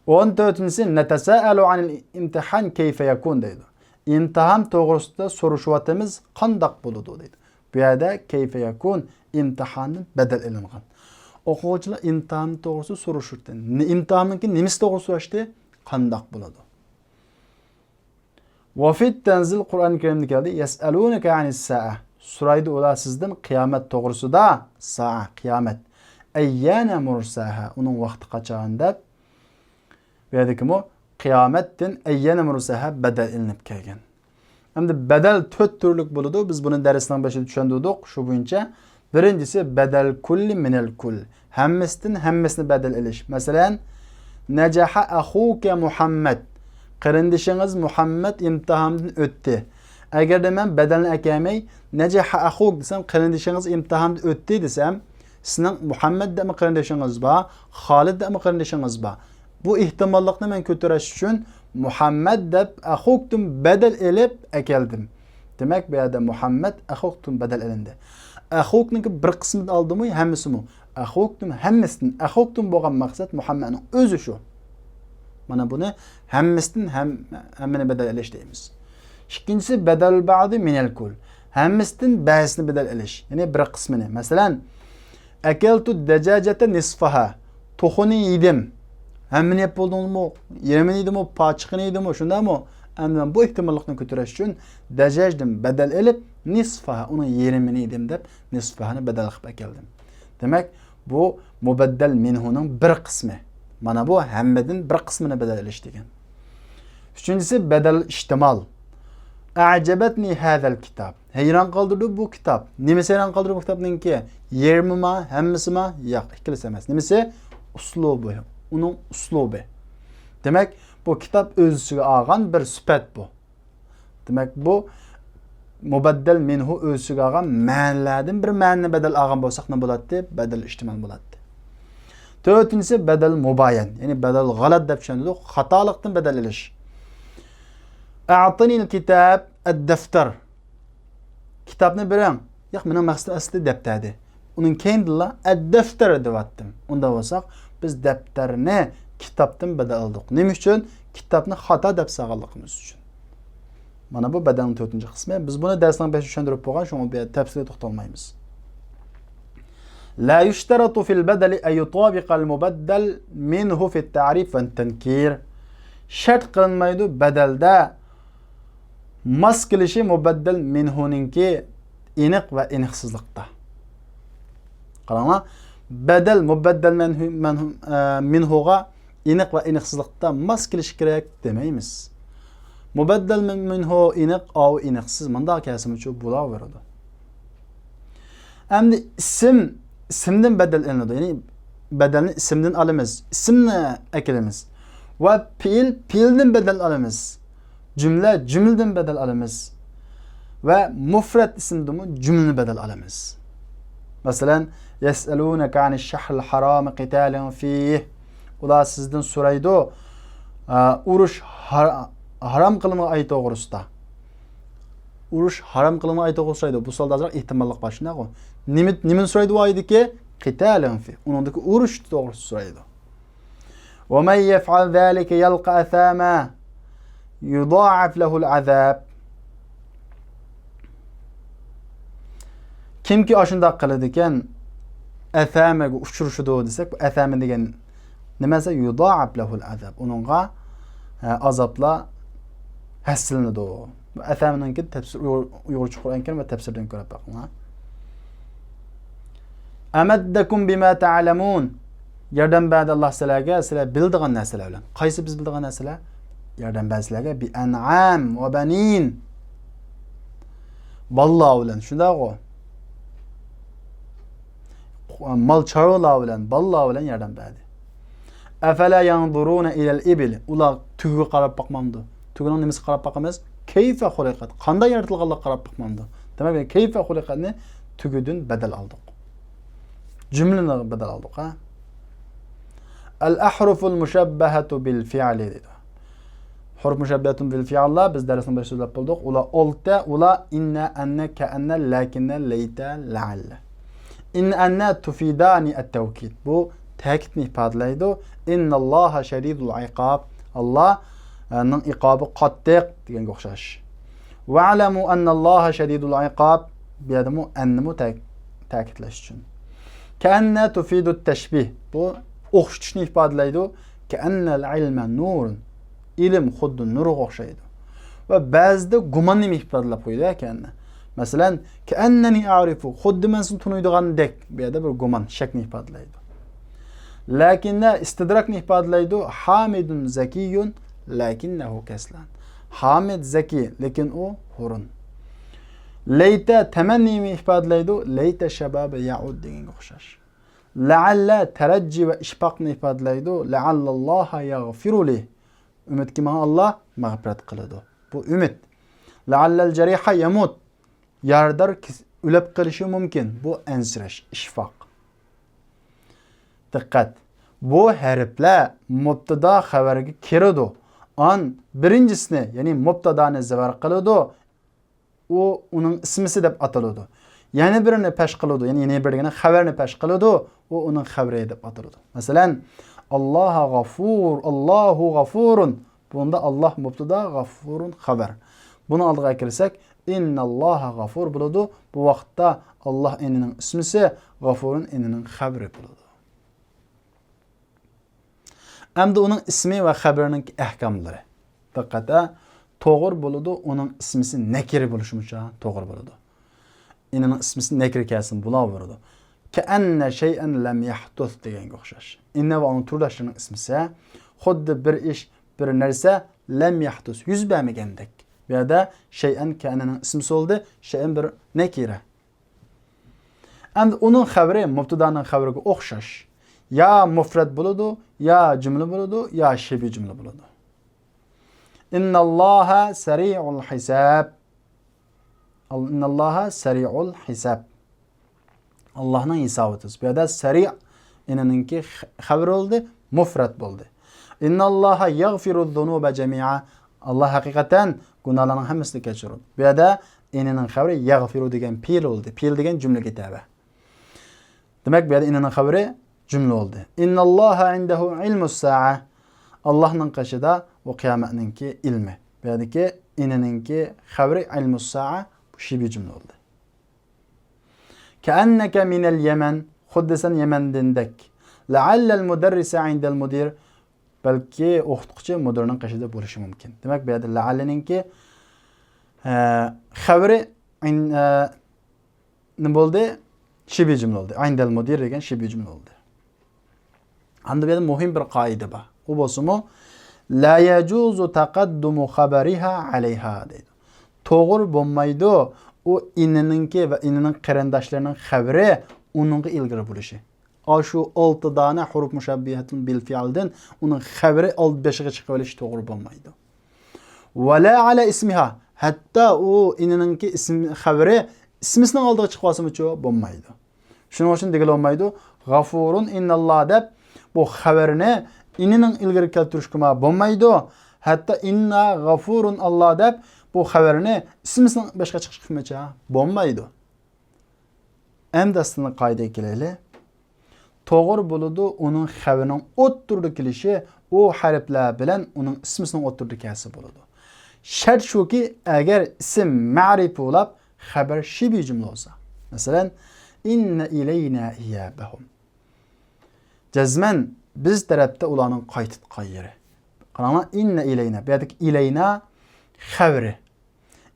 14-si natasaalu anil imtihan kayfa yakun deydi. İmtihan to'g'risida so'rashyapmiz, qandoq bo'ladi deydi. Bu yerda kayfa yakun imtihondan badal ilingan. O'quvchilar imtihon to'g'risida so'rashirdi. Imtihonninki nimasi to'g'risida so'rashdi? Qandoq bo'ladi? Va fit tanzil Qur'on Karimda keldi. Yas'alunaka anis sa'a. So'raydi ular sizdan qiyomat to'g'risida. Sa'a, qiyomat. Ayyana mursaha. Uning vaqti qachon deb. Bu yerdagi bu qiyomatdan ayyana mursaha badal ilinib kelgan. Endi badal 4 turlik bo'ladi. Biz buni darsning boshida tushundik. Shu bo'yicha Birincisi bedel kulli minel kull. Hemmesini bedel eliş. Mesela necaha ahuke Muhammed. Qarindişiniz Muhammed imtihandan ötdi. Eğer de ben bedelini ekemey necaha ahuk desem qarindişiniz imtihandan ötdi desem sizin Muhammed de mi qarindişiniz ba, Halid de mi qarindişiniz ba? Bu ihtimallıqni men kötüreş üçün Muhammed de ahuktum bedel elip ekeldim. Demek bu yerda Muhammed ahuktum bedel elindi. Ahukniki bir qismini aldı mı, hemmisi mi? Ahuktum hemmesini. Ahuktum boğan maksat Muhammed'in özü şu. Mana bunu hemmesini hemmini bedel eliş deyimiz. İkincisi bedel ba'di minel kul. Hemmesini ba'sini bedel eliş. Yani bir kısmını. Mesela ekeltu decacete nisfaha. Tohuni yedim. Hemmini yapıldığını mu? Yerimini yedim mi? Paçıkını yedim mi? Şunda mı? Ama bu ihtimallıkını kötüreş için decajdım bedel elip nisfaha. Onun yerimini yedim deyip nisfahını bedel kıp ekeldim. Demek bu mubeddel minhunun bir kısmı. Mana bu hemmedin bir kısmını bedel eliş degen. Üçüncüsü bedel iştimal. A'cebetni hadal kitap. Heyran kaldırdı bu kitap. Nimesi heyran kaldırdı bu kitapın ki? Yermi ma, hemmesi ma? Yok, ikilisi emez. Nimesi? Uslubu. Onun uslubu. Demek bu kitap özüsüge ağan bir süpet bu. Demek bu mubeddel minhu özüsüge ağan ma'nilerden bir ma'nini bedel ağan bolsak ne buladı? Bedel iştimal buladı. Dördüncüsü bedel mubayen. Yani bedel galat dep düşündük. Hatalıktan bedel eliş. A'tini kitab ad-defter. Kitapni berang. Yo'q, mening maqsadim asli defterdi. Uning kendilla ad-defter deb atdim. Unda bo'lsak, biz defterni kitapdan bedel aldık. Nima uchun? Kitapni xato deb sağalligimiz uchun. Mana bu bedelning 4-qismi. Biz buni darsning 5 tushuntirib qo'ygan, shunga bu yerda tafsilga to'xtalmaymiz. La yushtaratu fil badali ay yutabiqa al-mubaddal minhu fi at-ta'rif va at-tankir. Shart qilinmaydi bedelda mas qilishi mubaddal minhuninki iniq va iniqsizlikda. Qaranglar, bedel mubaddal minhuga iniq va iniqsizlikda mas qilish kerak demaymiz. Mubaddal minhu iniq au iniqsiz manda kelsin uchun bo'laveradi. Endi isimdan bedel elinadi. Yani bedelni isimdan alamiz. Isimni eklamiz. Va fiildan bedel alamiz. Cümleden bedel alamiz. Ve mufrad isimdan cümleni bedel alamiz. Mesela yes'alunaka ani'ş-şahril haram qitalun fih. Ular sizden so'raydi, urush haram qilma ayt to'g'risida. Urush haram qilma ayt to'g'risida. Bu solda azroq ehtimollik bor shunaqo. Nimani so'raydi u aydiki? Qitalun fih. Uningdagi urush to'g'risida so'raydi. Wa man yaf'al zalika yalqa athama yudha'af lahu al'azab. Kimki ashundaq qiladi ekan, athamaga uchrashadi desak, bu athama degan nimasi? Yudha'af lahu al'azab. Uningga azobla hassilnadi. Bu athaminki tafsir Uyg'urcha Qur'on Karim va tafsirdan ko'rib boqinglar. Amaddakum bima ta'lamun. Yerdan ba'da Alloh sizlarga bildigan narsalar bilan. Qaysi biz bildigan narsalar? Yerdan ba'da sizlarga bi an'am va banin. Ballar bilan, shundaqo. Mal chorvalar bilan, ballar bilan yerdan ba'da. Afala yanzuruna ilal ibil. Ular tugiga qarab boqmamdi. Tugining nimasi qarab boqamiz? Kayfa xuliqat. Qanday yaratilganligini qarab boqmamdi. Demak, kayfa xuliqatni tugidan badal oldik. Cümleni bedel aldık ha. El-ahruful mushabbahatu bil fi'li dedi. Huruf mushabbahatun bil fi'allar biz dersinde bir sözlep bulduk. Ula olta, ula inna, enne, keenne, lakinne, leyte, la'alle. İnna, enne tufidani et-tevkid. Bu tekitni ifadlaydı. İnna Allaha şeridul iqab. Allah'ın iqabı qattiq diyen qo'xshash. Ve alamu enne Allaha şeridul iqab. Bir adamı ennemu ta'kidlash uchun. Keenne tufidu teşbih. Bu o'xshatishni ifodalaydi. Keennel ilme nurun. İlim xuddi nurga o'xshaydi. Va ba'zida gumanni ifodalab qo'ydi ekan. Masalan, keenneni a'rifu. Xuddi men seni tunuydigandek. Bu yerda bir guman, shakni ifodalaydi. Lakinna istidrakni ifodalaydi. Hamidun zakiyun lakinnahu kaslan. Hamid zaki, lekin u hurun. Leyte temennimi ifodalaydi. Leyte shababi yaud deganga o'xshash. La'alla tarajji va ishfaqni ifodalaydi. La'allalloha yaghfiru li. Umidki menga Alloh mag'firat qiladi. Bu umid. La'allal jariha yamut. Yardar o'lib qolishi mumkin. Bu ansirash, ishfaq. Diqqat. Bu harflar mubtada xabarga kiradi. An birinchisini, ya'ni mubtadani zavar qiladi. U uning ismisi deb ataladi. Yana birini pesh qiladi, ya'ni yana birgina xabarni pesh qiladi, u uning xabari deb ataladi. Masalan, Allohu g'afur, Allohu g'afurun. Bunda Alloh mubtada, g'afurun xabar. Buni oldiga kirsak, innalloha g'afur bo'ladi. Bu vaqtda Alloh enining ismisi, g'afurun enining xabari bo'ladi. Endi uning ismi va xabarining ahkomlari. Diqqatda, to'g'ri bo'ladi, uning ismisi nakir bo'lishi uchun to'g'ri bo'ladi. Enining ismisi nakir kelsin, bular bo'ladi. Ka'anna shay'an lam yahtus deganga o'xshash. Inna va uning turlashining ismisi xuddi bir ish, bir narsa lam yahtus yuz bermagandek. Bu yerda shay'an ka'anning ismisi bo'ldi, shay'an bir nakira. Endi uning xabari mubtadaning xabariga o'xshash. Ya mufrad bo'ladi, ya jumla bo'ladi, ya shibi jumla bo'ladi. Innalloha sari'ul hisab. Innalloha sari'ul hisab. Allohning hisobi tez. Bu yerda sari' eninki xabar bo'ldi, mufrad bo'ldi. Innalloha yaghfiruz zunuba jami'a. Alloh haqiqatan gunohlarning hammasini kechiradi. Bu yerda enining xabari yaghfiru degan fe'l bo'ldi. Fe'l degan jumlaga tabi. Demak, bu yerda enining xabari jumla oldu. Innalloha indahu ilmus sa'a. Allohning qashida bu qiyomatninki ilmi. Bu yerdagi inininki xabari ilmus sa'a bu shibi jumla oldu. Ka'annaka minal Yaman, xuddi sen Yamandindek. La'allal mudarrisa indal mudir. Balki o'qituvchi mudirning qashida bo'lishi mumkin. Demak, bu yerda la'allaninki xabari nima bo'ldi? Shibi jumla oldu. Indal mudir degan shibi jumla oldu. Endi bu yerda muhim bir qoida bor. U bo'lsa-mu la yajuzu taqaddumu xabariha alayha deydi. To'g'ri bo'lmaydi u inininki va inining qarindoshlarining xabari uningga ilgari bo'lishi. Shu 6 dona huruf mushabbihatun bil fi'ldan uning xabari old beshiga chiqib olishi to'g'ri bo'lmaydi. Va la ala ismiha, hatta u inininki ism xabari ismisining oldiga chiqib olsa-mu bo'lmaydi. Shuning uchun degil olmaydi. G'afurun innalloh deb bu xabarni inining ilgari keltirishga bo'lmaydi. Hatto inna g'afurun Alloh deb bu xabarni ismisining boshqa chiqishga bo'lmaydi. Endi qoidaga kelaylik. To'g'ri bo'ladi uning xabarining o'ttirda kelishi u harflar bilan uning ismisining o'ttirda kelsa bo'ladi. Shart shuki, agar ism ma'rif bo'lib xabar shibi jumla bo'lsa. Masalan, inna ilayna iyabahum. Jazman biz tarafda ularning qaytib yeri. Qaranglar, inna ilayna. Bu yerdagi ilayna xabari.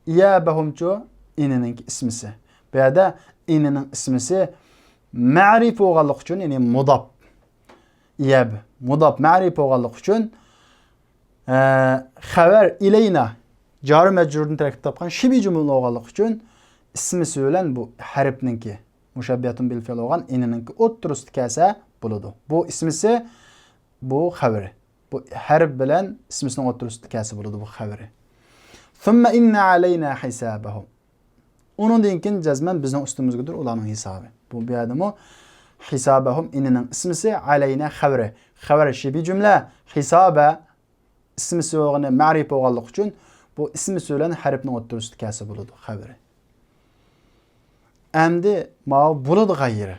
Iyabahumcho inining ismisi. Bu yerda inining ismisi ma'rif bo'lganligi uchun, ya'ni mudab. Iyab mudab ma'rif bo'lganligi uchun xabar ilayna jari majrurni tarkib topgan shibi jumla bo'lganligi uchun ismisi bilan bu harfninki mushabbiyatun bil fi'l bo'lgan inininki o'ttirusida kelsa bo'ladi. Bu ismisi bu xabari. Bu harf bilan ismisining o'ttirusida kelsa bo'ladi bu xabari. Thumma inna alayna hisabahum. Undan keyin jazman bizning ustimizgadir ularning hisobi. Bu yerdami hisabahum inining ismisi alayna xabari. Xabar shibi jumla, hisoba ismisi o'g'ini ma'rif bo'lganligi uchun bu ismisi bilan harfning o'ttirusida kelsa bo'ladi xabari. Endi ma bo'ladi g'ayri.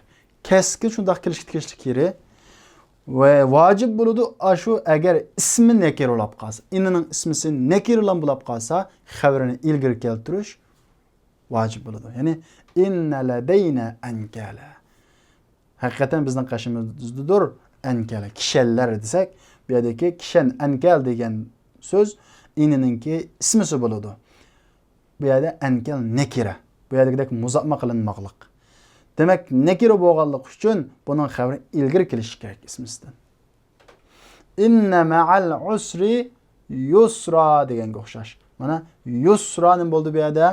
Keskin shunday kelishlik kerak. Ve vacib bo'ladi shu agar ismi nakir bo'lib qolsa, inining ismisi nakir bilan bo'lib qolsa, xabarini ilgari keltirish vacib bo'ladi. Ya'ni inna ladayna ankala. Haqiqatan bizning qashimizdadir ankala, kishanlar desak, bu yerdagi kishan ankal degan so'z inininki ismisi bo'ladi. Bu yerda ankal nakira. Bu yerdagidek muzaqma qilinmoqlik. Demek nekir bo'lganligi uchun buning xabari ilgari kelishi kerak ismisidan. Inna ma'al usri yusra deganga o'xshash. Mana yusra nima bo'ldi bu yerda?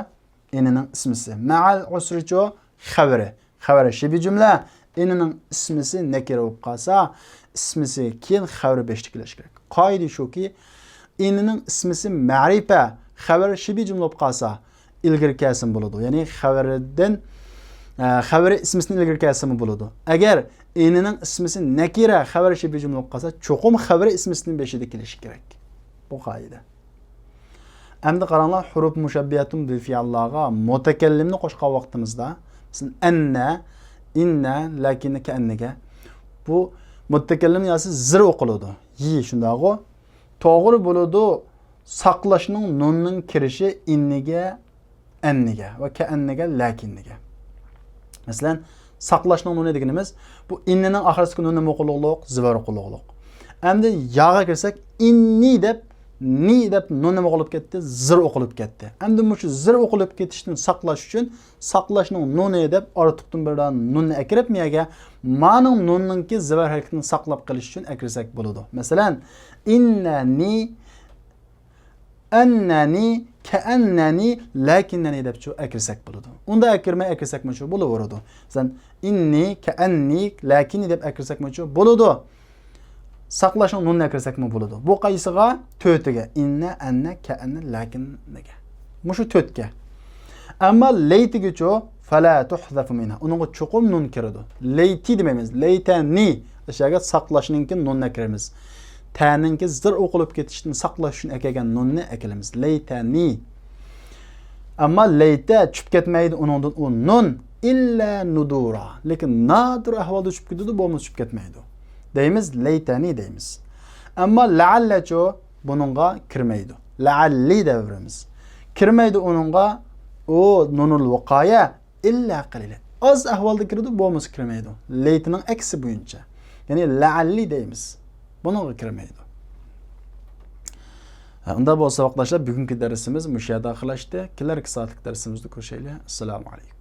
İninin ismisi. Ma'al usri ço xabari. Xabari şibi cümle. İninin ismisi nekire olup kalsa ismisi keyin xabari beştikileş gerek. Kaide şu ki ininin ismisi ma'rife xabari şibi cümle olup kalsa ilgiri kesim buludu. Yani xabari ismisini ilgiri kesimi buludu. Eğer ininin ismisi nekire xabari şibi cümle olup kalsa çokum xabari ismisinin beşidikileş gerek. Bu kaide. Endi qaranglar huruf mushabbiyatun bil fi'allaga mutakellimni qo'shgan vaqtimizda sizin enne, inne, lakinne keennege bu mutakellim yasi zir o'qiladi. Yi shundag'u to'g'ri bo'ladi saqlashning nunning kirishi innega, ennega va keennega, lakinnega. Masalan, saqlashning nuni deganimiz bu innening oxirgi nuni o'qiliqliq, zivar o'qiliqliq. Endi yog'ga kirsak inni deb ni deb nuni o'qilib ketdi, zir o'qilib ketdi. Endi shu zir o'qilib ketishdan saqlash uchun saqlashning nuni deb ortiqdan birdan nunni akirib miyaga ma'ning nunninki zivar harakatini saqlab qilish uchun akirsak bo'ladi. Masalan, innani, annani, kaannani, lakinnani deb shu akirsak bo'ladi. Unda akirmay akirsak shu bo'laveradi. Masalan, inni, kaanni, lakinni deb akirsak shu bo'ladi. Saqlashning nunni akirsak bo'ladi. Bu qaysiga? To'rtiga. Inna, anna, kaanna, lakinnaga. Mushu to'rtga. Ammo laytigacha fala tuhzafu minha. Uningga cho'qim nun kiradi. Layti demaymiz. Laytani. O'shaga saqlashninki nunni akiramiz. Ta'ninki zir o'qilib ketishni saqlash uchun akagan nunni akilamiz. Laytani. Ammo layta tushib ketmaydi uningdan u nun illa nudura. Lekin nadir ahvolda tushib ketadi, bo'lmasa tushib ketmaydi. Deymiz, laytani deymiz. Ammo la'allacho bununga kirmaydi. La'alli devrimiz. Kirmaydi ununga o nunul vaqaya illa qalila. Az ahvolda kiradi, bo'lmasa kirmaydi. Laytining aksi bo'yicha. Ya'ni la'alli deymiz. Bununga kirmaydi. Unda bo'lsa vaqtdoshlar bugungi darsimiz mush yerda oxirlashdi. Kelarki soatlik darsimizda ko'rishaylik. Assalomu alaykum.